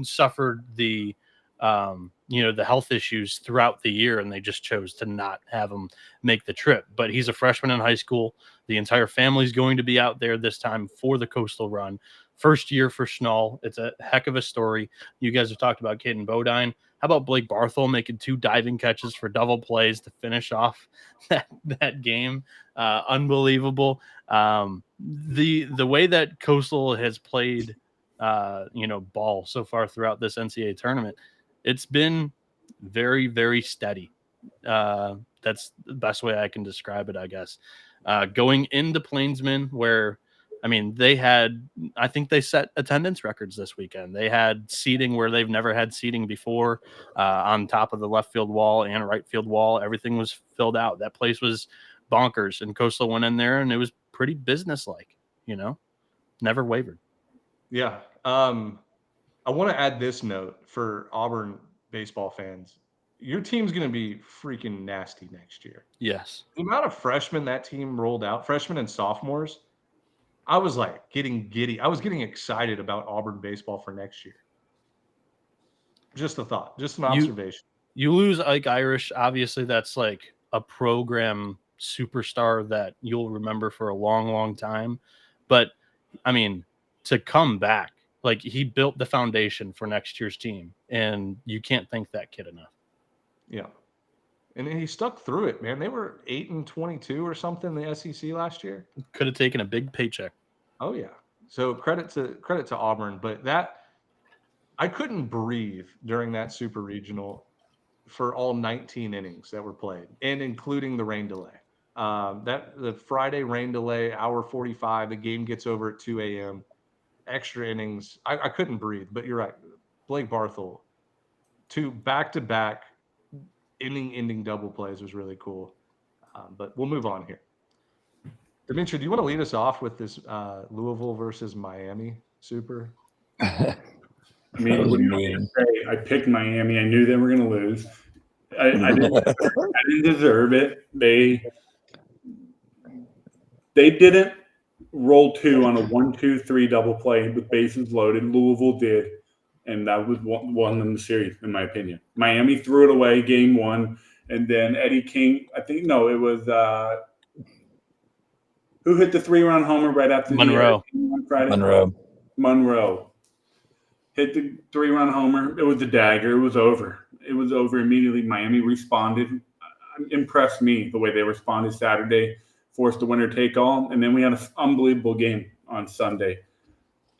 suffered the, the health issues throughout the year, and they just chose to not have him make the trip. But he's a freshman in high school. The entire family's going to be out there this time for the Coastal Run. First year for Schnall. It's a heck of a story. You guys have talked about Caden Bodine. How about Blake Barthel making 2 diving catches for double plays to finish off that game? Unbelievable. The way that Coastal has played, ball so far throughout this NCAA tournament, it's been very, very steady. That's the best way I can describe it, I guess. Going into Plainsman, where I think they set attendance records this weekend. They had seating where they've never had seating before, on top of the left field wall and right field wall. Everything was filled out. That place was bonkers, and Coastal went in there, and it was pretty businesslike, never wavered. Yeah. I want to add this note for Auburn baseball fans. Your team's going to be freaking nasty next year. Yes. The amount of freshmen that team rolled out, freshmen and sophomores, I was like getting giddy. I was getting excited about Auburn baseball for next year. Just a thought, just an observation. You lose Ike Irish. Obviously, that's like a program superstar that you'll remember for a long, long time. But to come back, like, he built the foundation for next year's team, and you can't thank that kid enough. Yeah. And he stuck through it, man. They were 8-22 or something in the SEC last year. Could have taken a big paycheck. Oh yeah. So credit to Auburn, but I couldn't breathe during that super regional for all 19 innings that were played, and including the rain delay. The Friday rain delay, hour 45, the game gets over at 2 a.m. Extra innings. I couldn't breathe, but you're right. Blake Barthel, 2 back-to-back ending double plays was really cool. But we'll move on here. Dimitri, do you want to lead us off with this Louisville versus Miami super? I picked Miami. I knew they were going to lose. I didn't deserve it. They didn't roll 2 on a 1-2-3 double play with bases loaded. Louisville did, and that was won them the series, in my opinion. Miami threw it away game 1, and then Eddie King. It was who hit the 3-run homer right after Monroe. Monroe hit the 3-run homer. It was a dagger. It was over. It was over immediately. Miami responded. Impressed me the way they responded Saturday, forced the winner take all, and then we had an unbelievable game on Sunday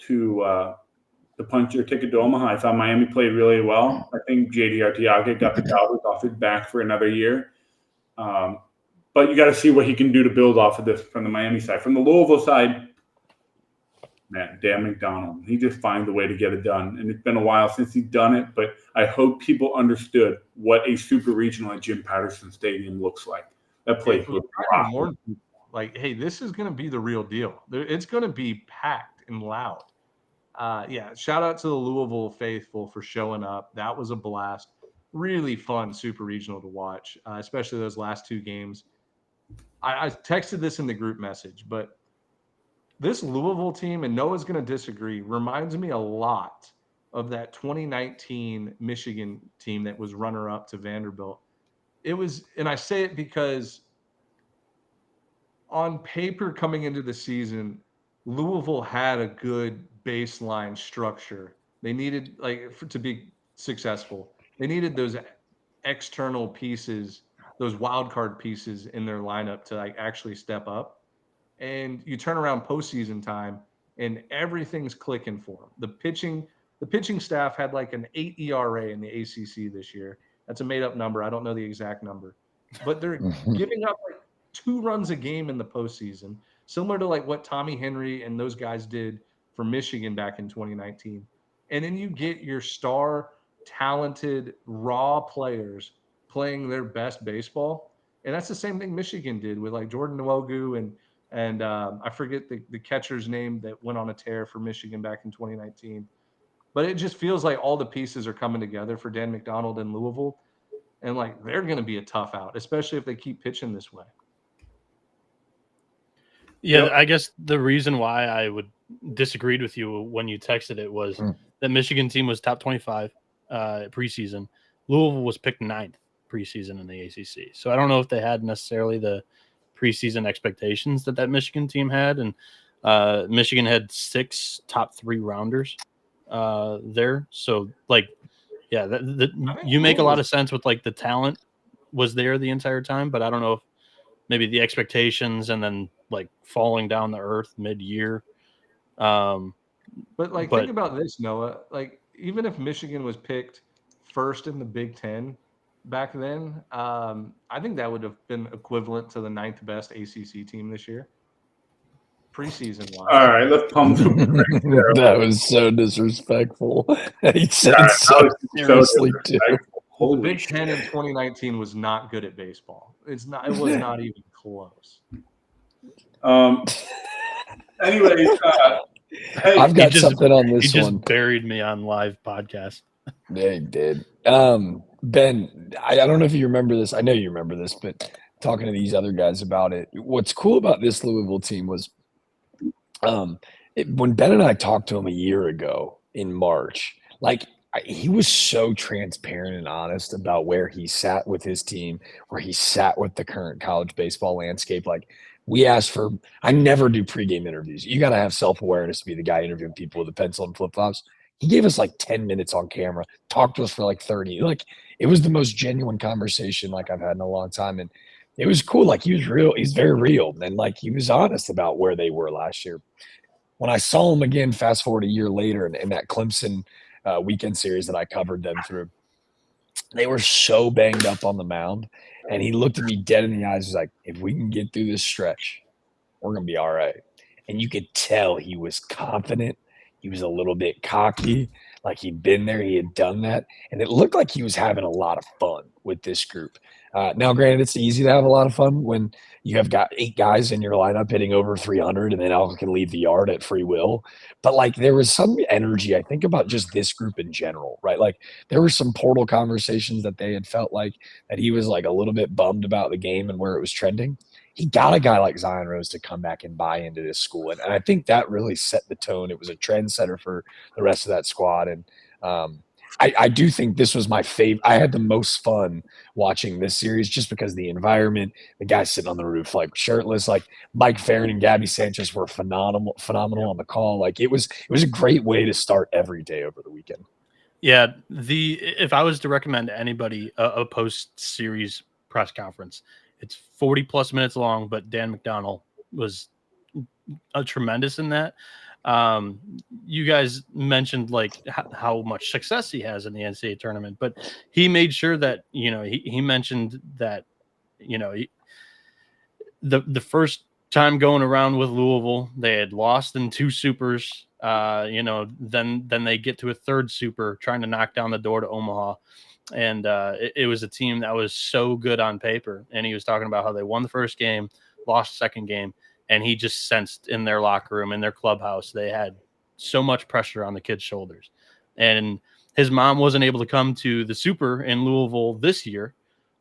to punch your ticket to Omaha. I thought Miami played really well. I think J.D. Arteaga got the Cowboys off his back for another year. But you got to see what he can do to build off of this from the Miami side. From the Louisville side, man, Dan McDonald, he just finds a way to get it done. And it's been a while since he's done it, but I hope people understood what a super regional at Jim Patterson Stadium looks like. That place was rough. Like, hey, this is going to be the real deal. It's going to be packed and loud. Shout out to the Louisville faithful for showing up. That was a blast. Really fun super regional to watch, especially those last 2 games. I texted this in the group message, but this Louisville team, and Noah's going to disagree, reminds me a lot of that 2019 Michigan team that was runner-up to Vanderbilt. It was, and I say it because on paper coming into the season, Louisville had a good baseline structure. They needed, to be successful, they needed those external pieces, those wild card pieces in their lineup to actually step up. And you turn around postseason time, and everything's clicking for them. The pitching staff had an 8 ERA in the ACC this year. That's a made-up number. I don't know the exact number, but they're giving up 2 runs a game in the postseason, similar to what Tommy Henry and those guys did for Michigan back in 2019. And then you get your star, talented, raw players playing their best baseball, and that's the same thing Michigan did with Jordan Nwogu and I forget the catcher's name that went on a tear for Michigan back in 2019. But it just feels like all the pieces are coming together for Dan McDonald in Louisville. And, like, they're going to be a tough out, especially if they keep pitching this way. Yeah, I guess the reason why I would disagreed with you when you texted it was that Michigan team was top 25 preseason. Louisville was picked 9th preseason in the ACC. So I don't know if they had necessarily the preseason expectations that Michigan team had. And Michigan had 6 top 3 rounders there. So, like, yeah, you make a lot of sense with, like, the talent was there the entire time, but I don't know if maybe the expectations and then, like, falling down the earth mid-year. But think about this, Noah. Like, even if Michigan was picked first in the Big Ten back then, I think that would have been equivalent to the 9th best ACC team this year. Preseason wise. All right, let's pump some brakes there. That was so disrespectful. He said it so seriously too. The Big Ten in 2019 was not good at baseball. It was not even close. Anyways, hey, I've got something on this one. He one. just buried me on live podcast. Yeah, he did. Ben, I don't know if you remember this. I know you remember this, but talking to these other guys about it, what's cool about this Louisville team was when Ben and I talked to him a year ago in March, like, he was so transparent and honest about where he sat with his team, where he sat with the current college baseball landscape. Like, we asked for – I never do pregame interviews. You got to have self-awareness to be the guy interviewing people with a pencil and flip-flops. He gave us like 10 minutes on camera, talked to us for like 30. Like, it was the most genuine conversation like I've had in a long time. And it was cool. Like, he was real. He's very real. And, like, he was honest about where they were last year. When I saw him again, fast forward a year later, in that Clemson – weekend series that I covered them through, they were so banged up on the mound, and he looked at me dead in the eyes. He's like, if we can get through this stretch, we're going to be all right. And you could tell he was confident. He was a little bit cocky, like he'd been there, he had done that. And it looked like he was having a lot of fun with this group. Now, granted, it's easy to have a lot of fun when you have got 8 guys in your lineup hitting over 300 and then all can leave the yard at free will. But, like, there was some energy, I think, about just this group in general, right? Like, there were some portal conversations that they had felt like that he was, like, a little bit bummed about the game and where it was trending. He got a guy like Zion Rose to come back and buy into this school. And I think that really set the tone. It was a trendsetter for the rest of that squad. And I do think this was my favorite. I had the most fun watching this series just because the environment, the guys sitting on the roof, like, shirtless, like Mike Farron and Gabby Sanchez were phenomenal on the call. Like, it was a great way to start every day over the weekend. Yeah. If I was to recommend anybody a post-series press conference, it's 40 plus minutes long, but Dan McDonald was tremendous in that. You guys mentioned, like, how much success he has in the NCAA tournament, but he made sure that, he mentioned that, the first time going around with Louisville, they had lost in 2 supers. Then they get to a 3rd super trying to knock down the door to Omaha. And it was a team that was so good on paper. And he was talking about how they won the first game, lost the 2nd game. And he just sensed in their locker room, in their clubhouse, they had so much pressure on the kids' shoulders. And his mom wasn't able to come to the super in Louisville this year,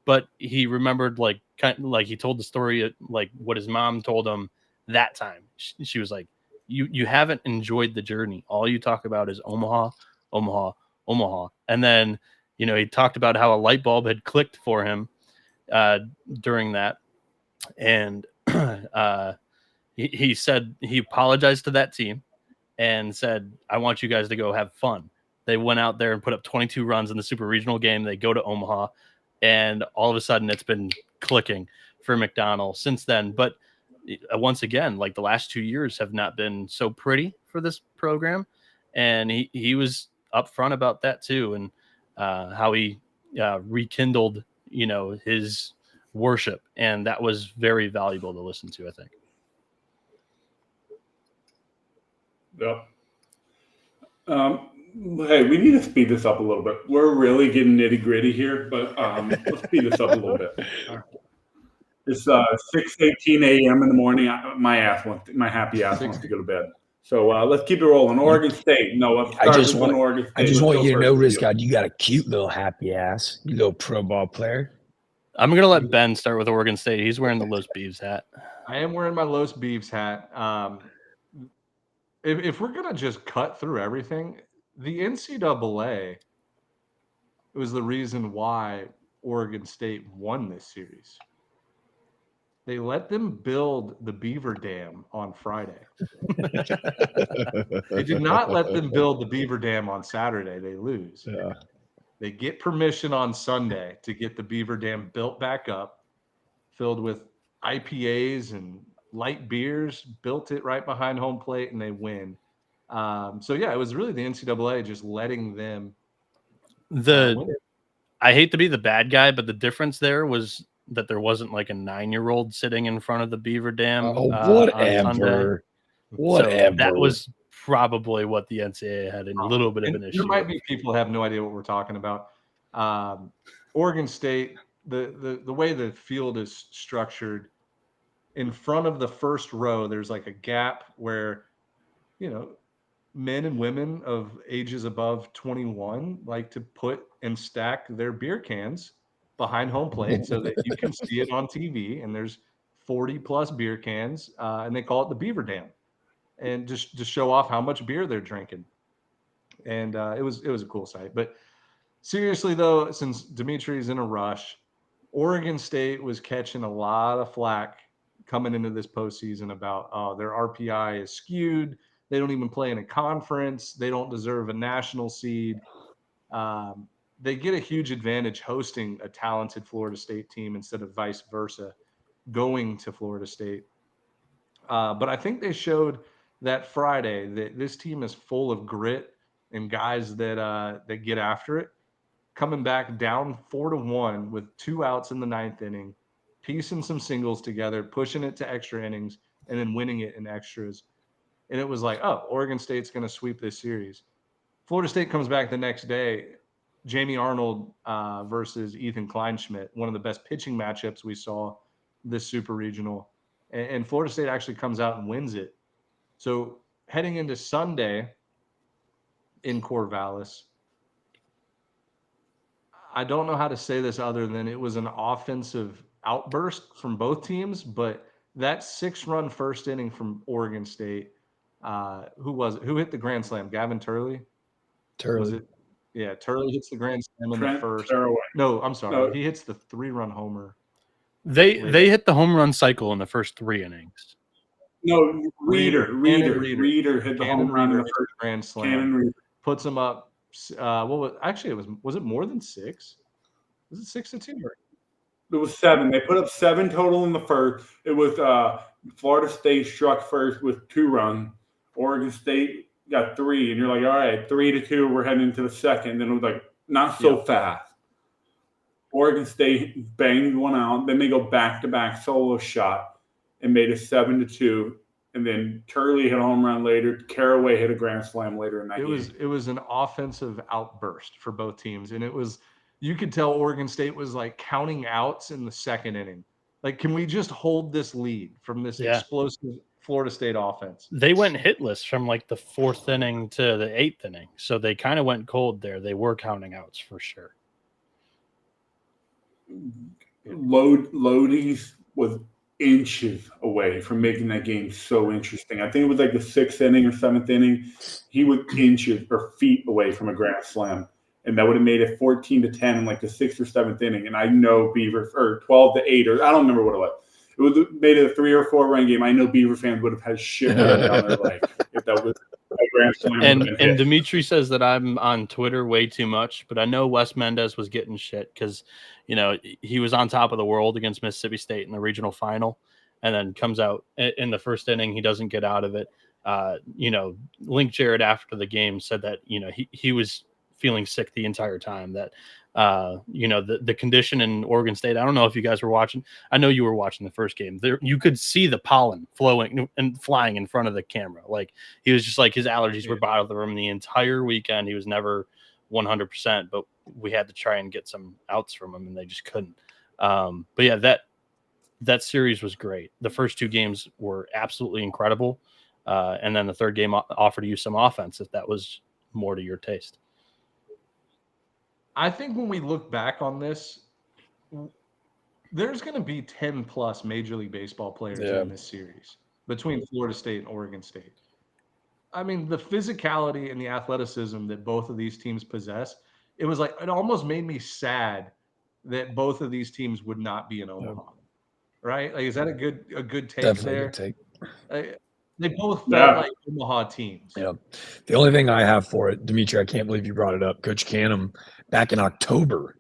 but he remembered, like, he told the story, like, what his mom told him that time. She was like, you haven't enjoyed the journey. All you talk about is Omaha, Omaha, Omaha. And then, he talked about how a light bulb had clicked for him during that. And he said he apologized to that team and said, I want you guys to go have fun. They went out there and put up 22 runs in the super regional game. They go to Omaha, and all of a sudden it's been clicking for McDonald since then. But once again, like, the last 2 years have not been so pretty for this program. And he was upfront about that too. And how he rekindled, his worship. And that was very valuable to listen to, I think. Yep. Hey, we need to speed this up a little bit. We're really getting nitty gritty here, but let's speed this up a little bit. It's 6:18 a.m. in the morning. My happy ass wants to go to bed. So let's keep it rolling. Oregon State. No, I just Oregon want State. you to know, Let's go Riz first. God, you got a cute little happy ass. You little pro ball player. I'm going to let Ben start with Oregon State. He's wearing the Los Beavs hat. I am wearing my Los Beavs hat. If we're going to just cut through everything, the NCAA was the reason why Oregon State won this series. They let them build the Beaver Dam on Friday. They did not let them build the Beaver Dam on Saturday. They lose. Yeah. They get permission on Sunday to get the Beaver Dam built back up, filled with IPAs and light beers, built it right behind home plate, and they win. So, yeah, it was really the NCAA just letting them win it. I hate to be the bad guy, but the difference there was that there wasn't like a 9-year-old sitting in front of the Beaver Dam. On Sunday. Whatever. So that was probably what the NCAA had a little bit of an issue. There might be people who have no idea what we're talking about. Oregon State, the way the field is structured, in front of the first row, there's like a gap where, men and women of ages above 21 like to put and stack their beer cans behind home plate so that you can see it on TV. And there's 40 plus beer cans, and they call it the Beaver Dam, and just to show off how much beer they're drinking. And it was a cool sight. But seriously, though, since Dimitri's in a rush, Oregon State was catching a lot of flack coming into this postseason about their RPI is skewed. They don't even play in a conference. They don't deserve a national seed. They get a huge advantage hosting a talented Florida State team instead of vice versa, going to Florida State. But I think they showed that Friday that this team is full of grit and guys that get after it. Coming back down 4-1 with 2 outs in the 9th inning, piecing some singles together, pushing it to extra innings, and then winning it in extras. And it was like, oh, Oregon State's going to sweep this series. Florida State comes back the next day. Jamie Arnold versus Ethan Kleinschmidt, one of the best pitching matchups we saw this super regional. And Florida State actually comes out and wins it. So heading into Sunday in Corvallis, I don't know how to say this other than it was an offensive outburst from both teams, but that 6-run first inning from Oregon State, who was it? Who hit the grand slam? Gavin Turley? Was it? Yeah, Turley hits the grand slam in the first. Caraway. No, I'm sorry. No. He hits the 3-run homer. They hit the home run cycle in the first 3 innings. No, Reeder hit the home run in the first grand slam. Puts him up. Was it more than 6? Was it 6-2? It was 7. They put up 7 total in the first. It was Florida State struck first with 2 runs. Oregon State got 3, and you're like, all right, 3-2. We're heading into the second. Then it was like not so fast. Oregon State banged one out. Then they go back-to-back solo shot and made it 7-2. And then Turley hit a home run later. Caraway hit a grand slam later in that game. It was an offensive outburst for both teams, and it was. You could tell Oregon State was like counting outs in the 2nd inning. Like, can we just hold this lead from this explosive Florida State offense? They went hitless from like the 4th inning to the 8th inning. So they kind of went cold there. They were counting outs for sure. Lodi's was inches away from making that game so interesting. I think it was like the 6th inning or 7th inning. He was inches or feet away from a grand slam. And that would have made it 14-10 in like the 6th or 7th inning. And I know Beaver, or 12-8, or I don't remember what it was. It would have made it a 3 or 4 run game. I know Beaver fans would have had shit down their leg if that was a grand slam. And Dimitri says that I'm on Twitter way too much, but I know Wes Mendez was getting shit because, he was on top of the world against Mississippi State in the regional final, and then comes out in the 1st inning. He doesn't get out of it. Link Jarrett after the game said that, he was feeling sick the entire time, that the condition in Oregon State. I don't know if you guys were watching. I know you were watching the first game. There you could see the pollen flowing and flying in front of the camera. Like, he was just like, his allergies were bothering him the entire weekend. He was never 100%, but we had to try and get some outs from him, and they just couldn't. But yeah, that series was great. The first 2 games were absolutely incredible. And then the third game offered you some offense if that was more to your taste. I think when we look back on this, there's going to be 10 plus Major League Baseball players in this series between Florida State and Oregon State. I mean, the physicality and the athleticism that both of these teams possess, it was like, it almost made me sad that both of these teams would not be in Omaha. Right? Like, is that a good take Definitely there? a good take. They both felt like Omaha teams. Yeah. The only thing I have for it, Dimitri, I can't believe you brought it up. Coach Canham, back in October,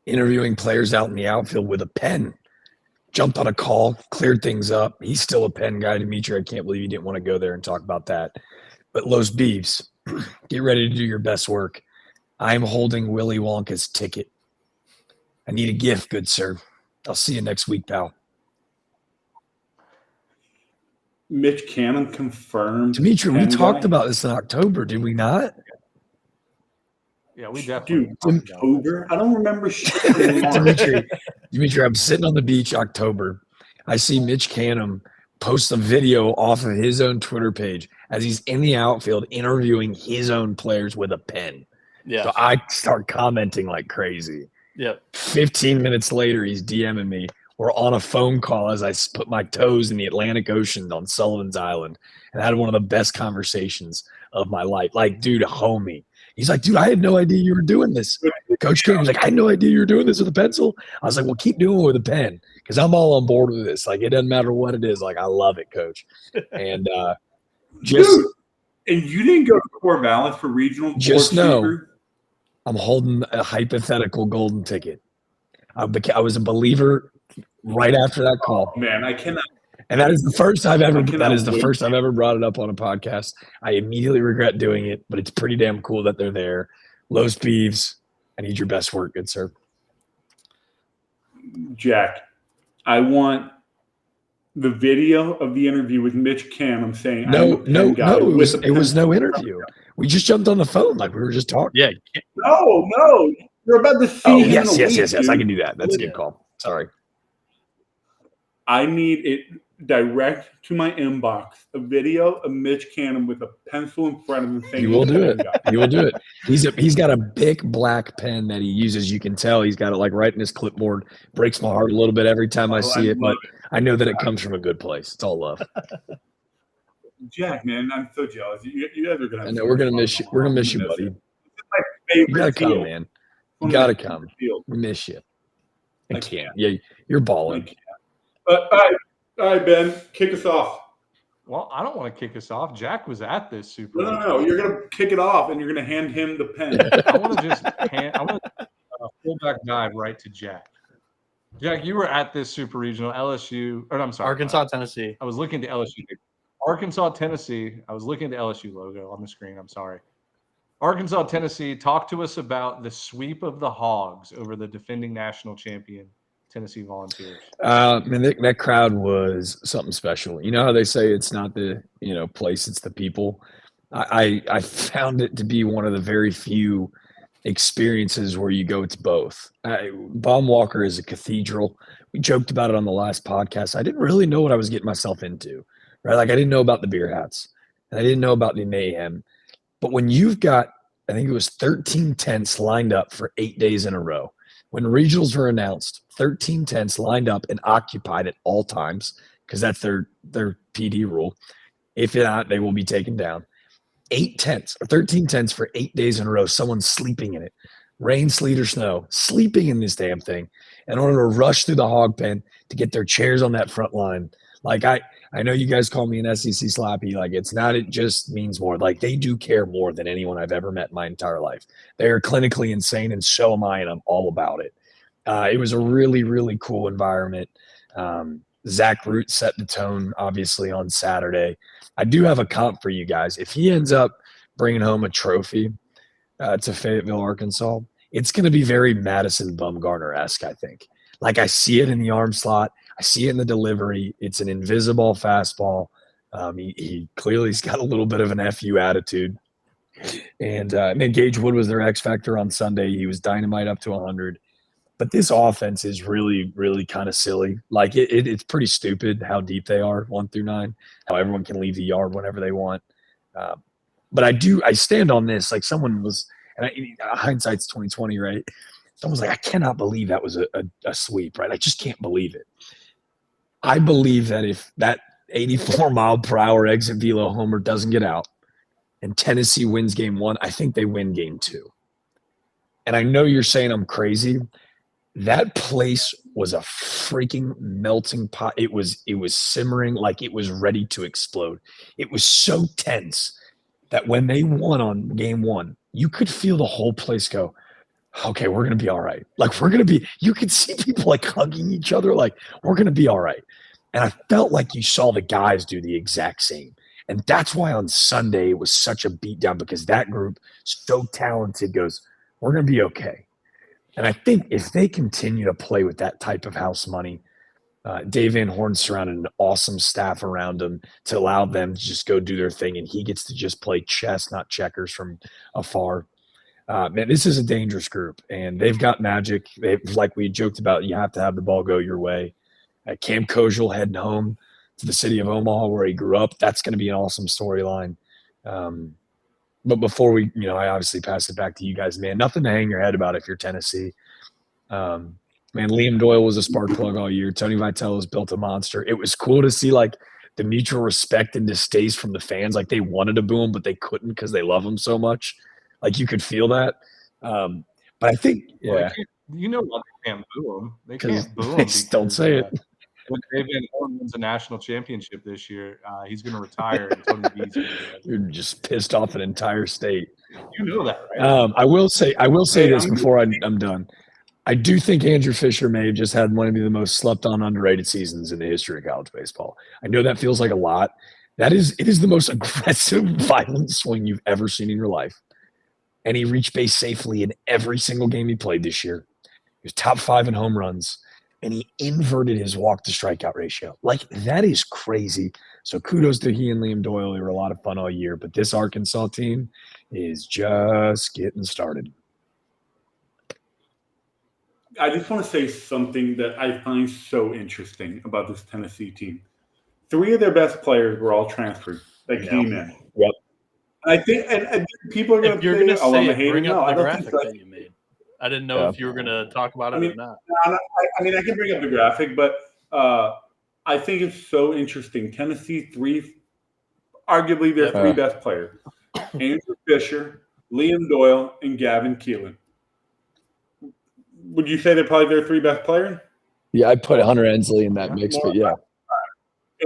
interviewing players out in the outfield with a pen, jumped on a call, cleared things up. He's still a pen guy, Dimitri. I can't believe you didn't want to go there and talk about that. But Los Beeves, get ready to do your best work. I'm holding Willy Wonka's ticket. I need a gift, good sir. I'll see you next week, pal. Mitch Cannon confirmed. Dimitri, we talked about this in October, did we not? Yeah, we definitely. Dude, October? I don't remember shit. Dimitri, I'm sitting on the beach October. I see Mitch Canham post a video off of his own Twitter page as he's in the outfield interviewing his own players with a pen. Yeah. So I start commenting like crazy. Yep. 15 minutes later, he's DMing me. We're on a phone call as I put my toes in the Atlantic Ocean on Sullivan's Island and had one of the best conversations of my life. Like, dude, homie. He's like, dude, I had no idea you were doing this. Coach King was like, I had no idea you were doing this with a pencil. I was like, well, keep doing it with a pen because I'm all on board with this. Like, it doesn't matter what it is. Like, I love it, Coach. And dude, and you didn't go to Corvallis for regional? Just know I'm holding a hypothetical golden ticket. I was a believer right after that call. Oh, man, I cannot. And that is the first I've ever. That is the first I've ever brought it up on a podcast. I immediately regret doing it, but it's pretty damn cool that they're there. Los Beeves, I need your best work, good sir. Jack, I want the video of the interview with Mitch Canham saying, No. It was no interview. We just jumped on the phone like we were just talking. Yeah. No. You're about to see him. Yes. I can do that. That's a good call. Sorry. I need it direct to my inbox. A video of Mitch Canham with a pencil in front of him saying, "You will do it. You will do it." He's got a big black pen that he uses. You can tell he's got it like right in his clipboard. Breaks my heart a little bit every time I see it, but I know that it comes from a good place. It's all love. Jack, man, I'm so jealous. You guys are gonna. I know we're gonna miss you. We're gonna miss you, buddy. My favorite you gotta come, field. man. You gotta come. We miss you. I can't. Yeah, you're balling. All right, Ben, kick us off. Well, I don't want to kick us off. Jack was at this super. No. You're gonna kick it off, and you're gonna hand him the pen. I want to fullback dive right to Jack. Jack, you were at this super regional LSU, or I'm sorry, Arkansas, Tennessee. I was looking to LSU. Arkansas, Tennessee. I was looking at the LSU logo on the screen. I'm sorry. Arkansas, Tennessee. Talk to us about the sweep of the Hogs over the defending national champion Tennessee Volunteers. Man, that crowd was something special. You know how they say it's not the place, it's the people. I found it to be one of the very few experiences where you go, it's both. Baum-Walker is a cathedral. We joked about it on the last podcast. I didn't really know what I was getting myself into, right? Like I didn't know about the beer hats and I didn't know about the mayhem. But when you've got, I think it was 13 tents lined up for 8 days in a row, when regionals were announced, 13 tents lined up and occupied at all times because that's their PD rule. If not, they will be taken down. 13 tents for 8 days in a row. Someone's sleeping in it. Rain, sleet, or snow, sleeping in this damn thing in order to rush through the hog pen to get their chairs on that front line. Like I know you guys call me an SEC slappy. Like it's not, it just means more. Like they do care more than anyone I've ever met in my entire life. They are clinically insane, and so am I, and I'm all about it. It was a really, really cool environment. Zach Root set the tone, obviously, on Saturday. I do have a comp for you guys. If he ends up bringing home a trophy to Fayetteville, Arkansas, it's going to be very Madison Bumgarner-esque, I think. Like I see it in the arm slot. I see it in the delivery. It's an invisible fastball. He clearly's got a little bit of an FU attitude. And Gage Wood was their X factor on Sunday. He was dynamite up to 100. But this offense is really, really kind of silly. Like it's pretty stupid how deep they are 1 through 9. How everyone can leave the yard whenever they want. But I stand on this. Like someone was, and hindsight's 2020, right? Someone was like, I cannot believe that was a sweep, right? I just can't believe it. I believe that if that 84-mile-per-hour exit velo homer doesn't get out and Tennessee wins game 1, I think they win game 2. And I know you're saying I'm crazy. That place was a freaking melting pot. It was simmering like it was ready to explode. It was so tense that when they won on game 1, you could feel the whole place go, okay, we're going to be all right. Like you could see people like hugging each other. Like we're going to be all right. And I felt like you saw the guys do the exact same. And that's why on Sunday it was such a beatdown, because that group, so talented, goes, we're going to be okay. And I think if they continue to play with that type of house money, Dave Van Horn surrounded an awesome staff around him to allow them to just go do their thing, and he gets to just play chess, not checkers, from afar. Man, this is a dangerous group, and they've got magic. Like we joked about, you have to have the ball go your way. Cam Kojal heading home to the city of Omaha where he grew up. That's going to be an awesome storyline. But before we, I obviously pass it back to you guys, man, nothing to hang your head about if you're Tennessee. Man, Liam Doyle was a spark plug all year. Tony Vitello's built a monster. It was cool to see like the mutual respect and distaste from the fans. Like they wanted to boo him, but they couldn't because they love him so much. Like you could feel that. But I think, Well, you know what? They can't boo him. They can't boo him. Because, don't say it. When Dave Van Horn wins a national championship this year, he's going to retire, and Tony V's going to. You're just pissed off an entire state. You know that, right? I will say this before I'm done. I do think Andrew Fisher may have just had one of the most slept-on, underrated seasons in the history of college baseball. I know that feels like a lot. It is the most aggressive, violent swing you've ever seen in your life. And he reached base safely in every single game he played this year. He was top 5 in home runs, and he inverted his walk-to-strikeout ratio. Like, that is crazy. So kudos to he and Liam Doyle. They were a lot of fun all year. But this Arkansas team is just getting started. I just want to say something that I find so interesting about this Tennessee team. 3 of their best players were all transferred that came in. Yep. I think, and people are going to say, bring hater. up No, the graphic that you made. I didn't know if you were going to talk about it or not. I can bring up the graphic, but I think it's so interesting. Tennessee, arguably their 3 best players: Andrew Fisher, Liam Doyle, and Gavin Keelan. Would you say they're probably their 3 best players? Yeah, I put Hunter Ensley in that mix, but yeah.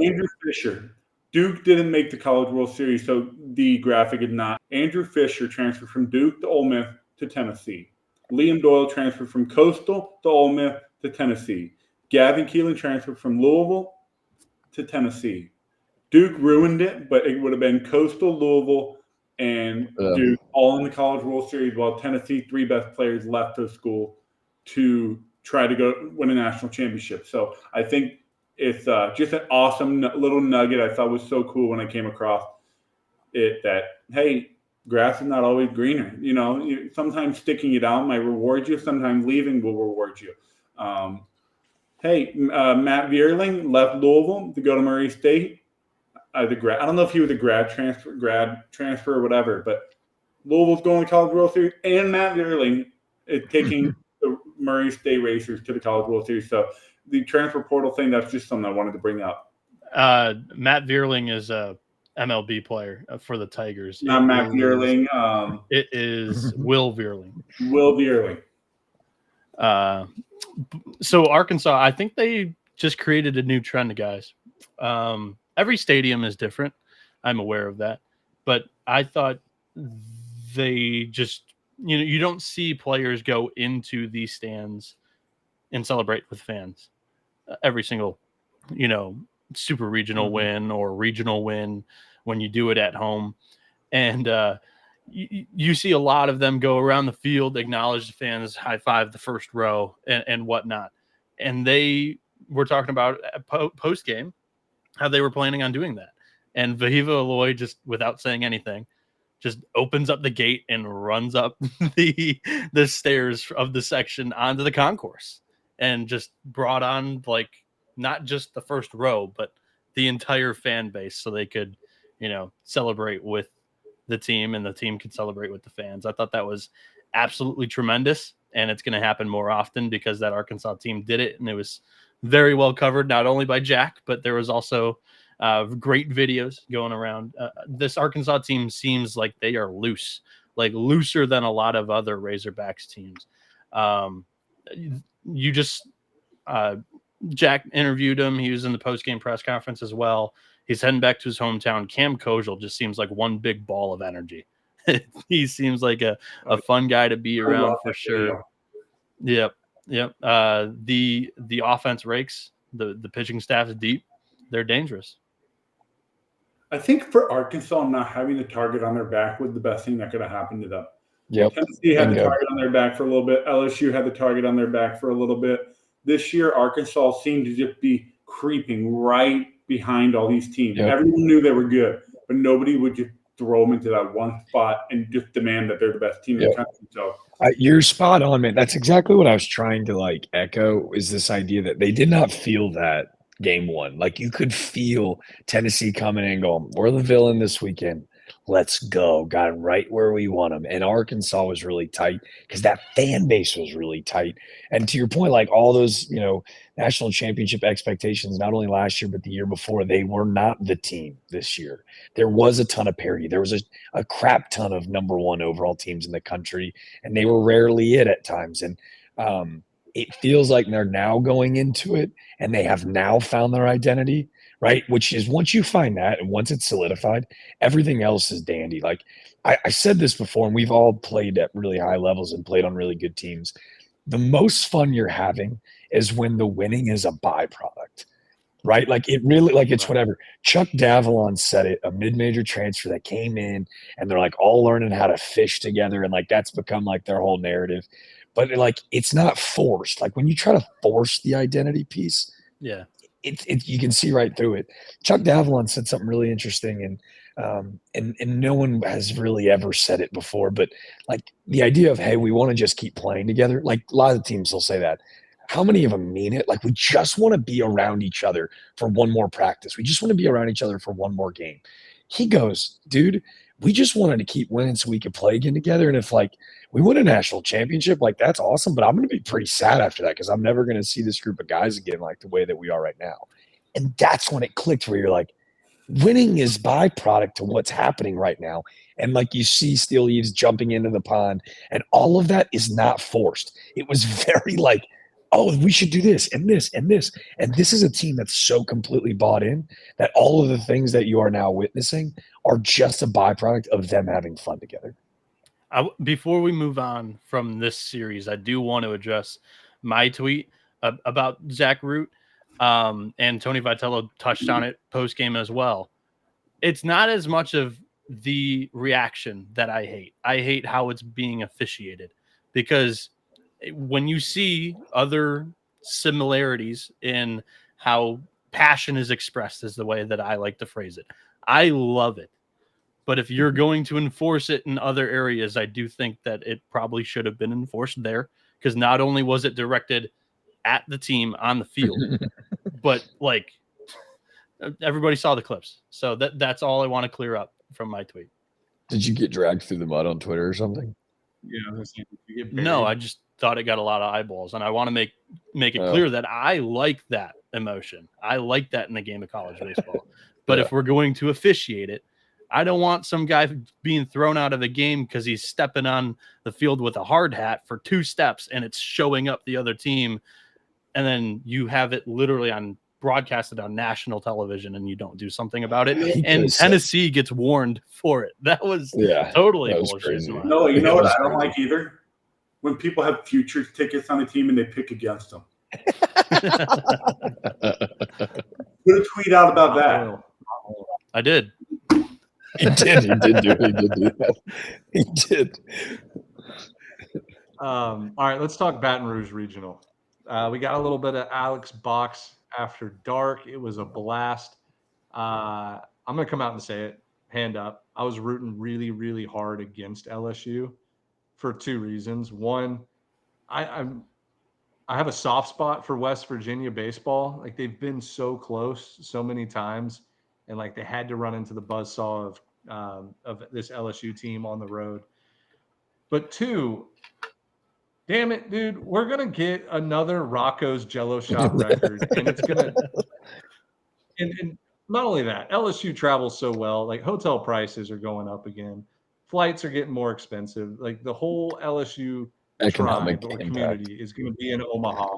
Andrew Fisher. Duke didn't make the College World Series, so the graphic is not. Andrew Fisher transferred from Duke to Ole Miss to Tennessee. Liam Doyle transferred from Coastal to Ole Miss to Tennessee. Gavin Keelan transferred from Louisville to Tennessee. Duke ruined it, but it would have been Coastal, Louisville, and Duke all in the College World Series, while Tennessee 3 best players left the school to try to go win a national championship. So I think it's just an awesome little nugget I thought was so cool when I came across it, that, hey, grass is not always greener. Sometimes sticking it out might reward you. Sometimes leaving will reward you. Matt Vierling left Louisville to go to Murray State. I don't know if he was a grad transfer or whatever, but Louisville's going to College World Series, and Matt Vierling is taking the Murray State Racers to the College World Series. So the transfer portal thing, that's just something I wanted to bring up. Matt Vierling is a MLB player for the Tigers. Not Matt Vierling. It is Will Vierling. Will Vierling. So Arkansas, I think they just created a new trend, guys. Every stadium is different. I'm aware of that. But I thought they just, you don't see players go into these stands and celebrate with fans every single, super regional win or regional win when you do it at home. And you see a lot of them go around the field, acknowledge the fans, high five the first row and whatnot. And they were talking about post game how they were planning on doing that. And Vahiva Aloy, just without saying anything, just opens up the gate and runs up the stairs of the section onto the concourse, and just brought on like not just the first row, but the entire fan base, so they could, celebrate with the team and the team could celebrate with the fans. I thought that was absolutely tremendous, and it's going to happen more often because that Arkansas team did it, and it was very well covered, not only by Jack, but there was also great videos going around. This Arkansas team seems like they are loose, like looser than a lot of other Razorbacks teams. Jack interviewed him. He was in the post-game press conference as well. He's heading back to his hometown. Cam Kojal just seems like one big ball of energy. He seems like a fun guy to be around for sure. Yep. The offense rakes. The pitching staff is deep. They're dangerous. I think for Arkansas, not having the target on their back was the best thing that could have happened to them. Yep. Tennessee had the target on their back for a little bit. LSU had the target on their back for a little bit. This year, Arkansas seemed to just be creeping right behind all these teams. Yep. Everyone knew they were good, but nobody would just throw them into that one spot and just demand that they're the best team in the country. So you're spot on, man. That's exactly what I was trying to echo, is this idea that they did not feel that game one. Like, you could feel Tennessee coming in going, we're the villain this weekend. Let's go. Got it right where we want them. And Arkansas was really tight because that fan base was really tight. And to your point, like all those, national championship expectations, not only last year, but the year before, they were not the team this year. There was a ton of parity. There was a crap ton of number one overall teams in the country, and they were rarely it at times. And it feels like they're now going into it and they have now found their identity. Right. Which is, once you find that and once it's solidified, everything else is dandy. Like I said this before, and we've all played at really high levels and played on really good teams. The most fun you're having is when the winning is a byproduct, right? Like it really, like it's whatever. Chuck Davalon said it, a mid-major transfer that came in and they're like all learning how to fish together. And like, that's become like their whole narrative, but like, it's not forced. Like when you try to force the identity piece, yeah, you can see right through it. Chuck Davalon said something really interesting, and no one has really ever said it before, but like the idea of, hey, we want to just keep playing together. Like a lot of teams will say that. How many of them mean it? Like, we just want to be around each other for one more practice. We just want to be around each other for one more game. He goes, dude, we just wanted to keep winning so we could play again together. And if we win a national championship, that's awesome. But I'm going to be pretty sad after that because I'm never going to see this group of guys again like the way that we are right now. And that's when it clicked, where you're like, winning is byproduct to what's happening right now. And like you see Steel Eves jumping into the pond, and all of that is not forced. It was very like, oh, we should do this and this and this. And this is a team that's so completely bought in that all of the things that you are now witnessing are just a byproduct of them having fun together. Before we move on from this series, I do want to address my tweet about Zach Root, and Tony Vitello touched on it post-game as well. It's not as much of the reaction that I hate. I hate how it's being officiated, because when you see other similarities in how passion is expressed, is the way that I like to phrase it, I love it. But if you're going to enforce it in other areas, I do think that it probably should have been enforced there, because not only was it directed at the team on the field, but like everybody saw the clips. So that's all I want to clear up from my tweet. Did you get dragged through the mud on Twitter or something? yeah, No, I just thought it got a lot of eyeballs, and I want to make it clear that I like that emotion. I like that in the game of college baseball. But if we're going to officiate it, I don't want some guy being thrown out of a game because he's stepping on the field with a hard hat for 2 steps and it's showing up the other team. And then you have it literally broadcasted on national television and you don't do something about it. And Tennessee gets warned for it. That was totally bullshit. No, you know what I don't like either? When people have futures tickets on the team and they pick against them. Put a tweet out about that. I did. He did do that. He did. All right, let's talk Baton Rouge Regional. We got a little bit of Alex Box after dark. It was a blast. I'm going to come out and say it, hand up. I was rooting really, really hard against LSU for two reasons. One, I have a soft spot for West Virginia baseball. Like they've been so close so many times, and like they had to run into the buzzsaw of this LSU team on the road. But two, damn it, dude, we're gonna get another Rocco's Jello shot record, and it's gonna. And not only that, LSU travels so well. Like hotel prices are going up again, flights are getting more expensive. Like the whole LSU Economic tribe or impact. community is going to be in Omaha,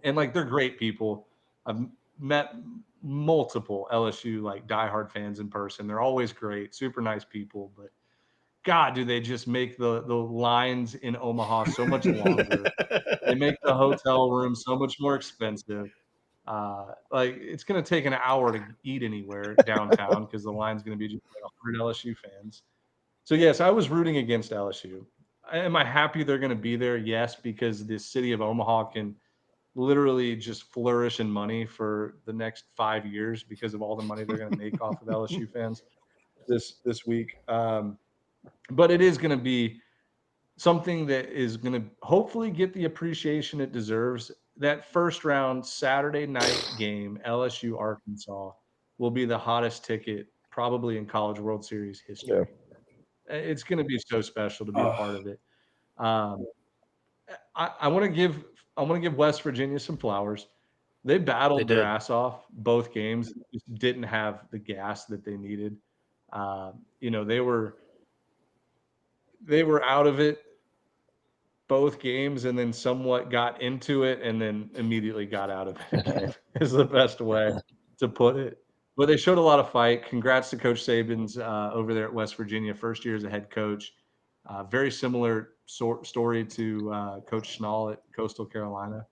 and like they're great people. I've met multiple LSU like diehard fans in person. They're always great, super nice people. But God, do they just make the lines in Omaha so much longer? They make the hotel room so much more expensive. Like it's going to take an hour to eat anywhere downtown because the line's going to be just like 100 LSU fans. So yes, I was rooting against LSU. Am I happy they're going to be there? Yes, because the city of Omaha can literally just flourish in money for the next 5 years because of all the money they're going to make off of LSU fans this week. But it is going to be something that is going to hopefully get the appreciation it deserves. That first round Saturday night game, LSU Arkansas, will be the hottest ticket probably in College World Series history. It's going to be so special to be a part of it. I want to give West Virginia some flowers. They battled their ass off both games. Just didn't have the gas that they needed. They were out of it both games and then somewhat got into it and then immediately got out of it again is the best way to put it. But they showed a lot of fight. Congrats to Coach Saban's over there at West Virginia, first year as a head coach. Very similar story to Coach Schnall at Coastal Carolina,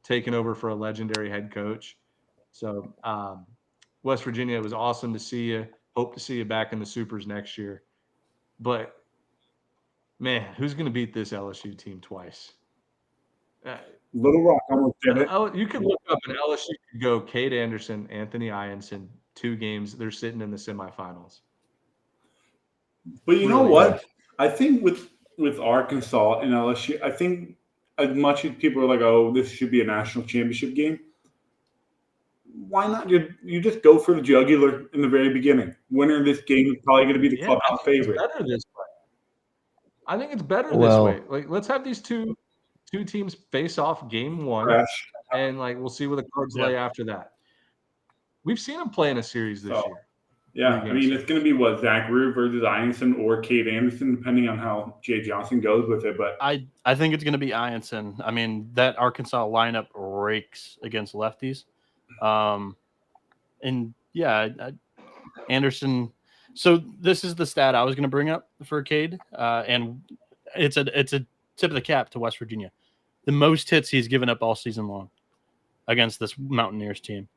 taking over for a legendary head coach. So West Virginia, it was awesome to see you. Hope to see you back in the Supers next year. But man, who's going to beat this LSU team twice? Little Rock almost did it. You could look up and LSU could go Cade Anderson, Anthony Ianson, 2 games. They're sitting in the semifinals. But you know what? I think with Arkansas and LSU, I think as much as people are like, oh, this should be a national championship game, why not you just go for the jugular in the very beginning? Winner of this game is probably going to be the clubhouse favorite. Better this way. I think it's better this way. Like, let's have these two teams face off game 1, and like we'll see where the cards lay after that. We've seen them play in a series this year. Yeah, I mean, it's going to be what, Zach Rue versus Ianson or Cade Anderson, depending on how Jay Johnson goes with it. But I think it's going to be Ianson. I mean, that Arkansas lineup rakes against lefties. And yeah, Anderson. So this is the stat I was going to bring up for Cade, and it's a tip of the cap to West Virginia. The most hits he's given up all season long against this Mountaineers team.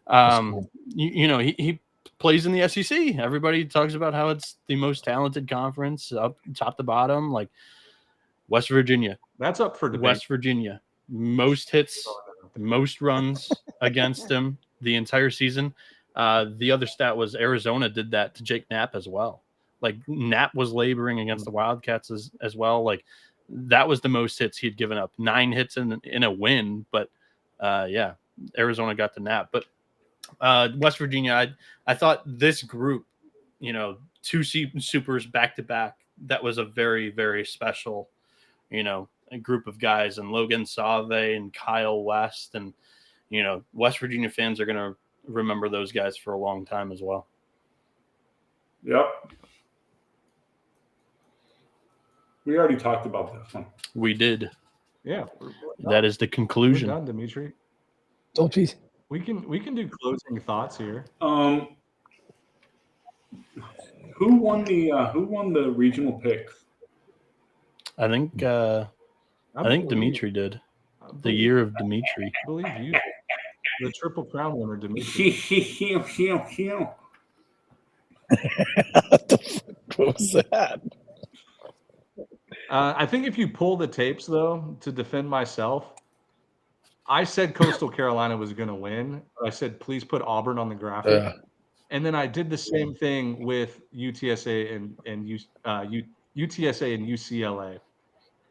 Cool. He plays in the SEC. Everybody talks about how it's the most talented conference, up top to bottom. Like West Virginia, that's up for debate. West Virginia, most hits, most runs against him the entire season. The other stat was Arizona did that to Jake Knapp as well. Like Knapp was laboring against the Wildcats as well. Like that was the most hits he'd given up. 9 hits in a win, but Arizona got the Knapp. But West Virginia, I thought this group, 2 supers back to back, that was a very, very special, a group of guys, and Logan Save and Kyle West, and West Virginia fans are going to remember those guys for a long time as well. Yep. We already talked about this one. We did. Yeah. That is the conclusion. We're done, Dimitri. Don't be. We can do closing thoughts here. Who won the regional picks? I think Dimitri did. The year of Dimitri. I believe you. The Triple Crown winner, Dimitri. What was that? I think if you pull the tapes, though, to defend myself, I said Coastal Carolina was going to win. I said, please put Auburn on the graphic. And then I did the same thing with UTSA and UTSA and UCLA.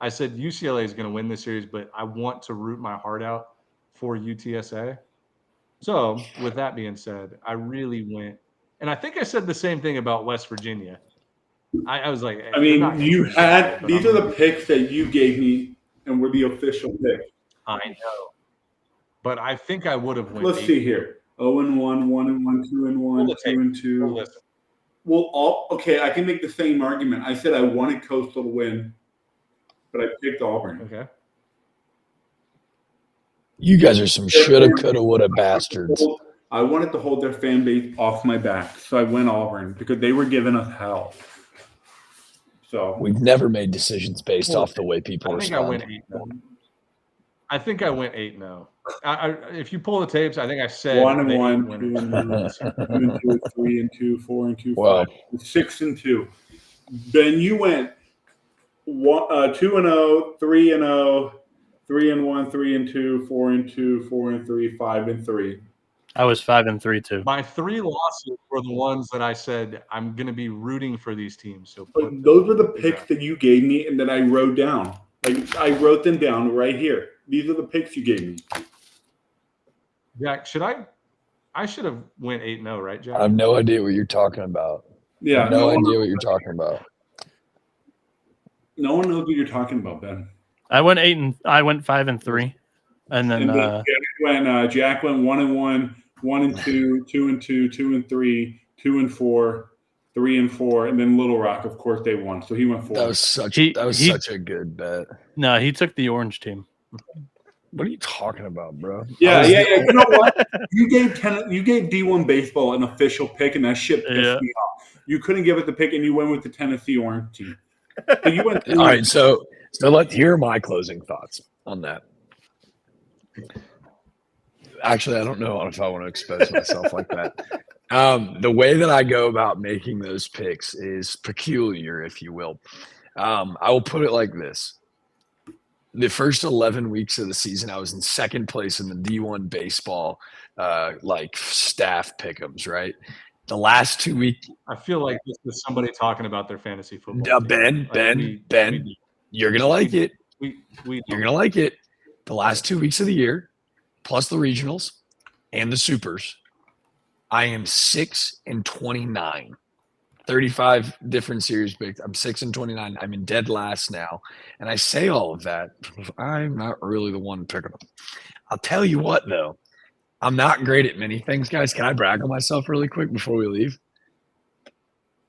I said UCLA is going to win this series, but I want to root my heart out for UTSA. So, with that being said, I really went, and I think I said the same thing about West Virginia. I was like, I mean, you had these are the picks that you gave me, and were the official picks. I know, but I think I would have went. Let's see here: 0-1, 1-1, 2-1, 2-2. Well, okay, I can make the same argument. I said I wanted Coastal to win, but I picked Auburn. Okay. You guys are some shoulda, coulda, woulda bastards. I wanted to hold their fan base off my back, so I went Auburn because they were giving us hell. So we've never made decisions based off the way people respond. I went 8-0. I think I went 8-0. If you pull the tapes, I think I said 1-1, 2-2, 3-2, 4-2, 5, 6-2. Then you went 2-0, 3-0, 3-1, 3-2, 4-2, 4-3, 5-3. I was 5-3 too. My 3 losses were the ones that I said I'm going to be rooting for these teams. So those were the picks that you gave me, and that I wrote down. Like I wrote them down right here. These are the picks you gave me. Jack, I should have went 8-0, right, Jack? I have no idea what you're talking about. Yeah, no idea what you're talking about. No one knows what you're talking about, Ben. I went 5-3, and then Jack went 1-1, 1-2, 2-2, 2-3, 2-4, 3-4, and then Little Rock. Of course, they won, so he went 4. That was such a good bet. No, he took the orange team. What are you talking about, bro? Yeah. You know what? You gave D1 baseball an official pick, and that shit pissed me off. You couldn't give it the pick, and you went with the Tennessee orange team. But you went. All right, so let's hear my closing thoughts on that. Actually, I don't know if I want to expose myself like that. The way that I go about making those picks is peculiar, if you will. I will put it like this. The first 11 weeks of the season, I was in second place in the D1 baseball, staff pick'ems, right? The last 2 weeks. I feel like this is somebody talking about their fantasy football. Ben, you're going to like it. You're going to like it. The last 2 weeks of the year, plus the regionals and the supers, I am 6-29. 35 different series picked. I'm 6-29. I'm in dead last now. And I say all of that. I'm not really the one picking them. I'll tell you what, though. I'm not great at many things, guys. Can I brag on myself really quick before we leave?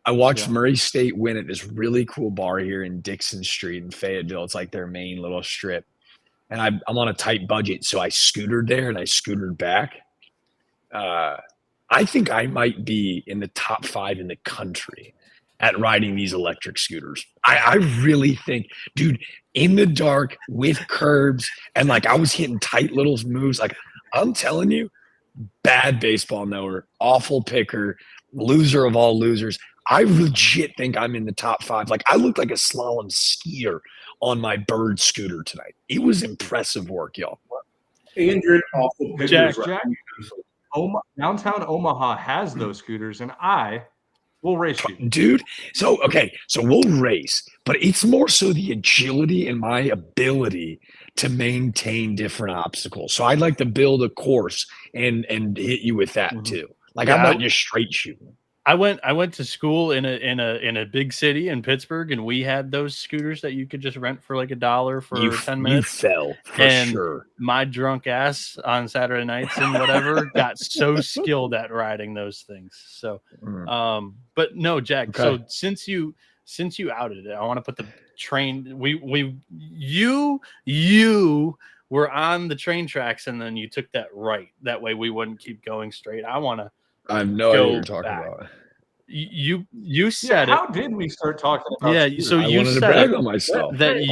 I watched Murray State win at this really cool bar here in Dixon Street in Fayetteville. It's like their main little strip. And I'm on a tight budget, so I scootered there and I scootered back. I think I might be in the top 5 in the country at riding these electric scooters. I really think, dude, in the dark with curbs and I was hitting tight little moves. I'm telling you, bad baseball knower, awful picker, loser of all losers. I legit think I'm in the top 5. I looked like a slalom skier on my bird scooter tonight. It was impressive work, y'all. Andrew, awful pickers. Jack. Downtown Omaha has those scooters, and I will race you, dude. So we'll race, but it's more so the agility and my ability to maintain different obstacles. So I'd like to build a course and hit you with that too. I'm not just straight shooting. I went to school in a big city in Pittsburgh, and we had those scooters that you could just rent for $1 for 10 minutes. You fell for sure. My drunk ass on Saturday nights and whatever got so skilled at riding those things. So, but no, Jack. Okay. So since you outed it, I want to put the train. You were on the train tracks, and then you took that right. That way we wouldn't keep going straight. I have no idea what you're talking about. You said it. How did we start talking about? Yeah, so you wanted said to brag on myself. That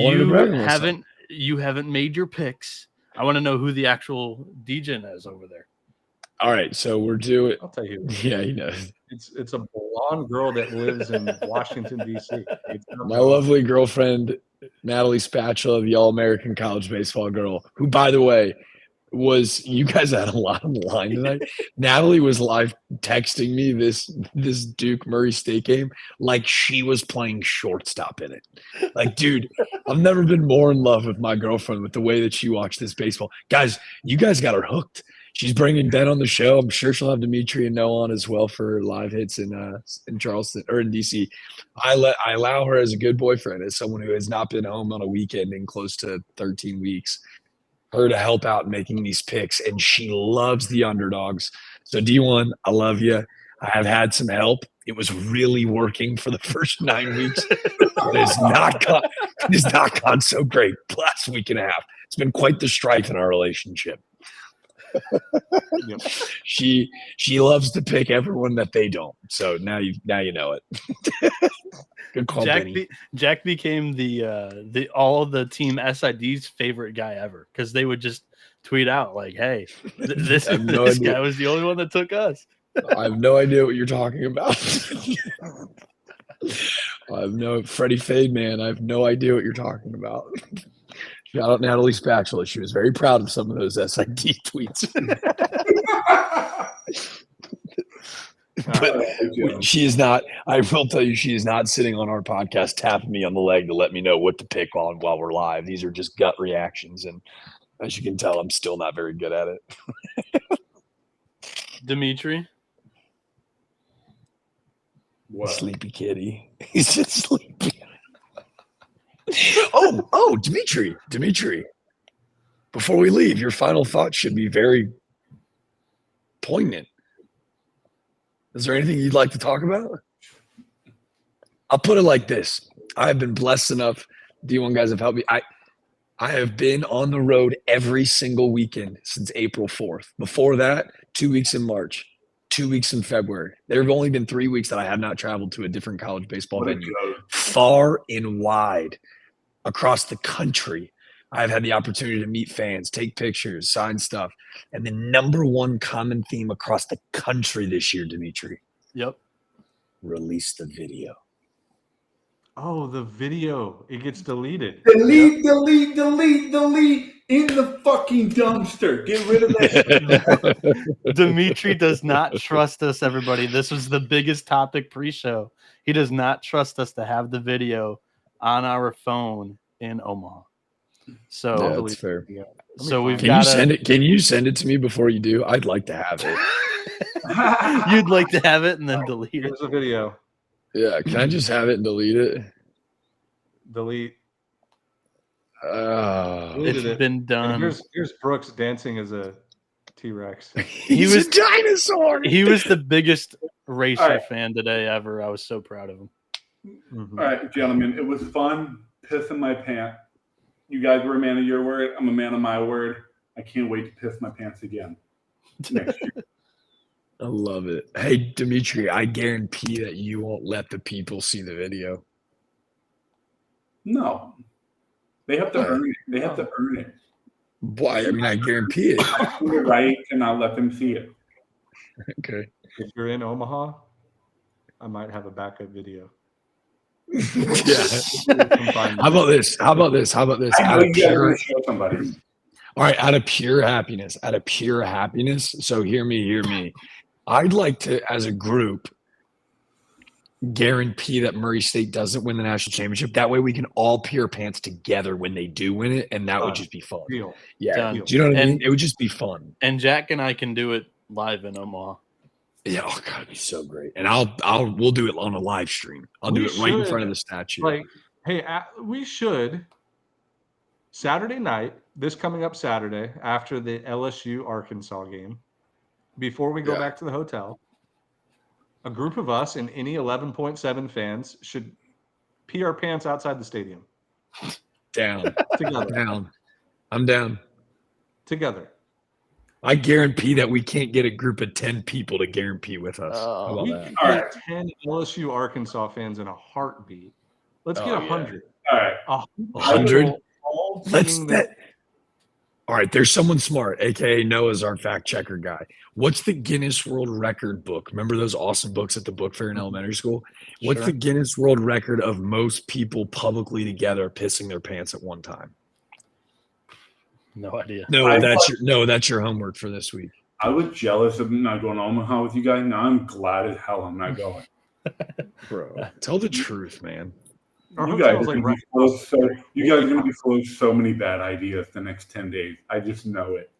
you haven't made your picks. I want to know who the actual DJ is over there. All right, so we're doing. I'll tell you. Yeah, he knows. It's a blonde girl that lives in Washington D.C. My lovely girlfriend Natalie Spatula, the All-American College Baseball girl, who, by the way, was you guys had a lot on the line tonight. Natalie was live texting me this Duke Murray State game like she was playing shortstop in it. Like, dude, I've never been more in love with my girlfriend with the way that she watched this baseball. Guys, you guys got her hooked. She's bringing Ben on the show. I'm sure she'll have Dimitri and Noah on as well for live hits in Charleston or in DC. I allow her as a good boyfriend, as someone who has not been home on a weekend in close to 13 weeks. Her to help out in making these picks, and she loves the underdogs. So D1, I love you. I have had some help. It was really working for the first 9 weeks. But it has not gone so great the last week and a half. It's been quite the strife in our relationship. Yep. She loves to pick everyone that they don't. So now you know it. Good call, Benny. Jack became the all of the team SID's favorite guy ever because they would just tweet out like, "Hey, this guy was the only one that took us." I have no idea what you're talking about. I have no Freddie Fade, man. I have no idea what you're talking about. Shout out Natalie Spatula. She was very proud of some of those SID tweets. But she is not. I will tell you, she is not sitting on our podcast tapping me on the leg to let me know what to pick on while we're live. These are just gut reactions, and as you can tell, I'm still not very good at it. Dimitri, What? Sleepy kitty. He's just sleepy. Oh, Dimitri. Before we leave, your final thoughts should be very poignant. Is there anything you'd like to talk about? I'll put it like this. I have been blessed enough. D1 guys have helped me. I have been on the road every single weekend since April 4th. Before that, 2 weeks in March, 2 weeks in February. There have only been 3 weeks that I have not traveled to a different college baseball venue. Far and wide across the country, I've had the opportunity to meet fans, take pictures, sign stuff. And the number one common theme across the country this year, Dimitri. Yep. Release the video. Oh, the video. It gets deleted. Delete in the fucking dumpster. Get rid of that. Dimitri does not trust us, everybody. This was the biggest topic pre-show. He does not trust us to have the video on our phone in Omaha. So Yeah, that's fair. So we've Can got you send it? Can you send it to me before you do? I'd like to have it. You'd like to have it and then delete it. Here's the video. Yeah, can I just have it and delete it? Delete. It's been done. And here's Brooks dancing as a T-Rex. He was a dinosaur. He was the biggest racer fan today ever. I was so proud of him. All right, gentlemen, it was fun pissing my pants. You guys were a man of your word. I'm a man of my word. I can't wait to piss my pants again next year. I love it. Hey, Dimitri, I guarantee that you won't let the people see the video. No. They have to earn it. They have to earn it. Why? I mean, I guarantee it. You're right, and I'll let them see it. Okay. If you're in Omaha, I might have a backup video. Yeah. How about this? I know you guys are show somebody. All right, out of pure happiness. So hear me. I'd like to, as a group, guarantee that Murray State doesn't win the national championship. That way we can all pee our pants together when they do win it, and that would just be fun. Deal. Yeah. Done. Do you know what I mean? It would just be fun. And Jack and I can do it live in Omaha. Yeah, oh god, it'd be so great. And we'll do it on a live stream. I'll do it right in front of the statue. Like, hey, we should Saturday night, this coming up Saturday, after the LSU Arkansas game, before we go back to the hotel, a group of us and any 11.7 fans should pee our pants outside the stadium. Down. Together. Down. I'm down. Together. I guarantee that we can't get a group of 10 people to guarantee with us. How about We that? can get 10 LSU Arkansas fans in a heartbeat. Let's get 100. All right. 100? Let's All right, there's someone smart, aka Noah's our fact checker guy. What's the Guinness World Record book? Remember those awesome books at the book fair in elementary school? What's the Guinness World Record of most people publicly together pissing their pants at one time? No idea. That's your homework for this week. I was jealous of not going to Omaha with you guys. Now I'm glad as hell I'm not going. Bro, tell the truth, man. Our You guys, hotel's are like gonna be full of you guys are going to be full of so many bad ideas the next 10 days. I just know it.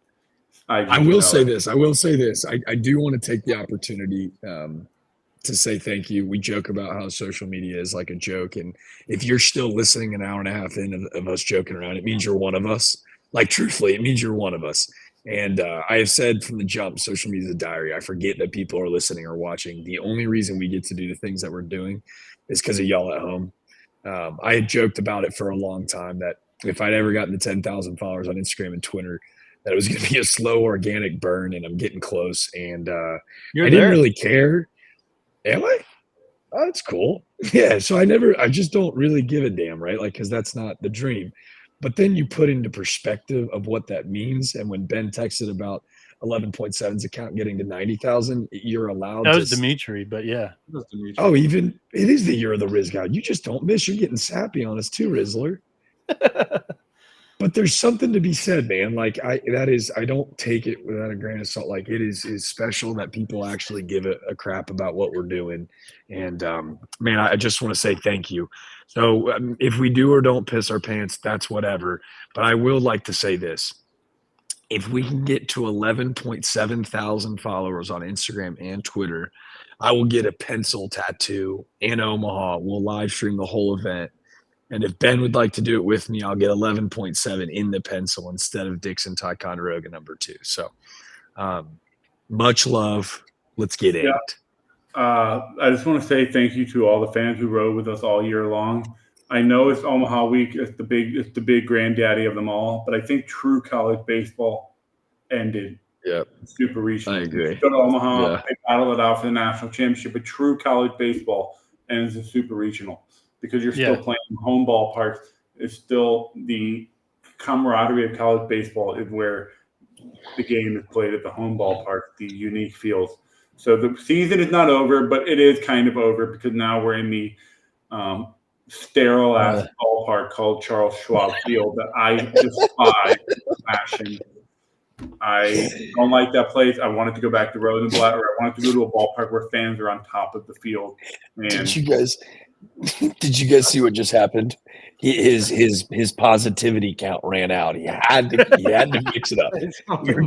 I will say this. I do want to take the opportunity to say thank you. We joke about how social media is like a joke. And if you're still listening an hour and a half in of us joking around, it means you're one of us. Like, truthfully, it means you're one of us. And I have said from the jump, social media is a diary. I forget that people are listening or watching. The only reason we get to do the things that we're doing is because of y'all at home. I had joked about it for a long time that if I'd ever gotten to 10,000 followers on Instagram and Twitter, that it was going to be a slow, organic burn, and I'm getting close. And I didn't really care. Am I? Oh, that's cool. Yeah. So I just don't really give a damn, right? Like, because that's not the dream. But then you put into perspective of what that means. And when Ben texted about 11.7's account getting to 90,000, you're allowed That to. was Dimitri, but yeah. Oh, even it is the year of the Riz God. You just don't miss. You're getting sappy on us too, Rizzler. But there's something to be said, man. Like I don't take it without a grain of salt. Like it is special that people actually give a crap about what we're doing. And man, I just want to say thank you. So if we do or don't piss our pants, that's whatever. But I will like to say this. If we can get to 11.7 thousand followers on Instagram and Twitter, I will get a pencil tattoo in Omaha. We'll live stream the whole event. And if Ben would like to do it with me, I'll get 11.7 in the pencil instead of Dixon Ticonderoga #2. So much love. Let's get it. I just want to say thank you to all the fans who rode with us all year long. I know it's Omaha week. It's the big granddaddy of them all. But I think true college baseball ended. Yep. Super regional. I agree. Go to Omaha, Yeah. they battle it out for the national championship. But true college baseball ends in super regional because you're still playing home ballparks. It's still the camaraderie of college baseball is where the game is played at the home ballpark, the unique fields. So the season is not over, but it is kind of over because now we're in the sterile ass ballpark called Charles Schwab Field that I despise passion. I don't like that place. I wanted to go back to Rosenblatt, or I wanted to go to a ballpark where fans are on top of the field. And Did you guys see what just happened? His positivity count ran out. He had to mix it up. We were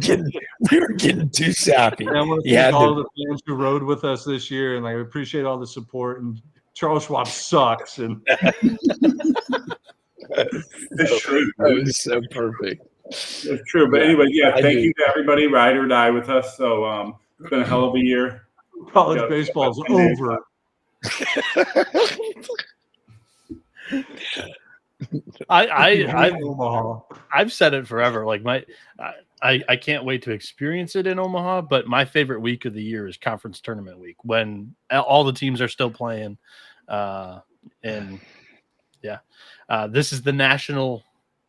getting too sappy. I want to thank all the fans who rode with us this year, and I appreciate all the support. And Charles Schwab sucks. And it's true. That was so perfect. It's true. But anyway, thank you to everybody, ride or die with us. So it's been a hell of a year. College baseball is over. I've said it forever. Like I can't wait to experience it in Omaha. But my favorite week of the year is conference tournament week when all the teams are still playing. This is the national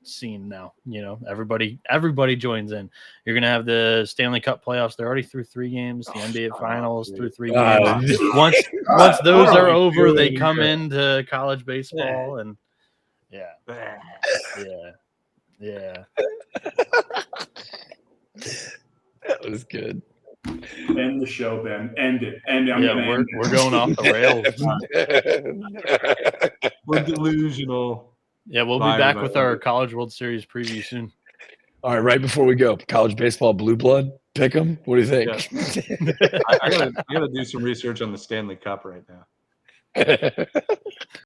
scene now. You know, everybody joins in. You're gonna have the Stanley Cup playoffs. They're already through 3 games. The NBA finals through 3 games. Once those are over, they come into college baseball and yeah. That was good. End the show, Ben. End it. We're going off the rails. We're delusional. Yeah, we'll be back with our College World Series preview soon. All right, right before we go, college baseball blue blood, pick 'em. What do you think? Yeah. I gotta do some research on the Stanley Cup right now.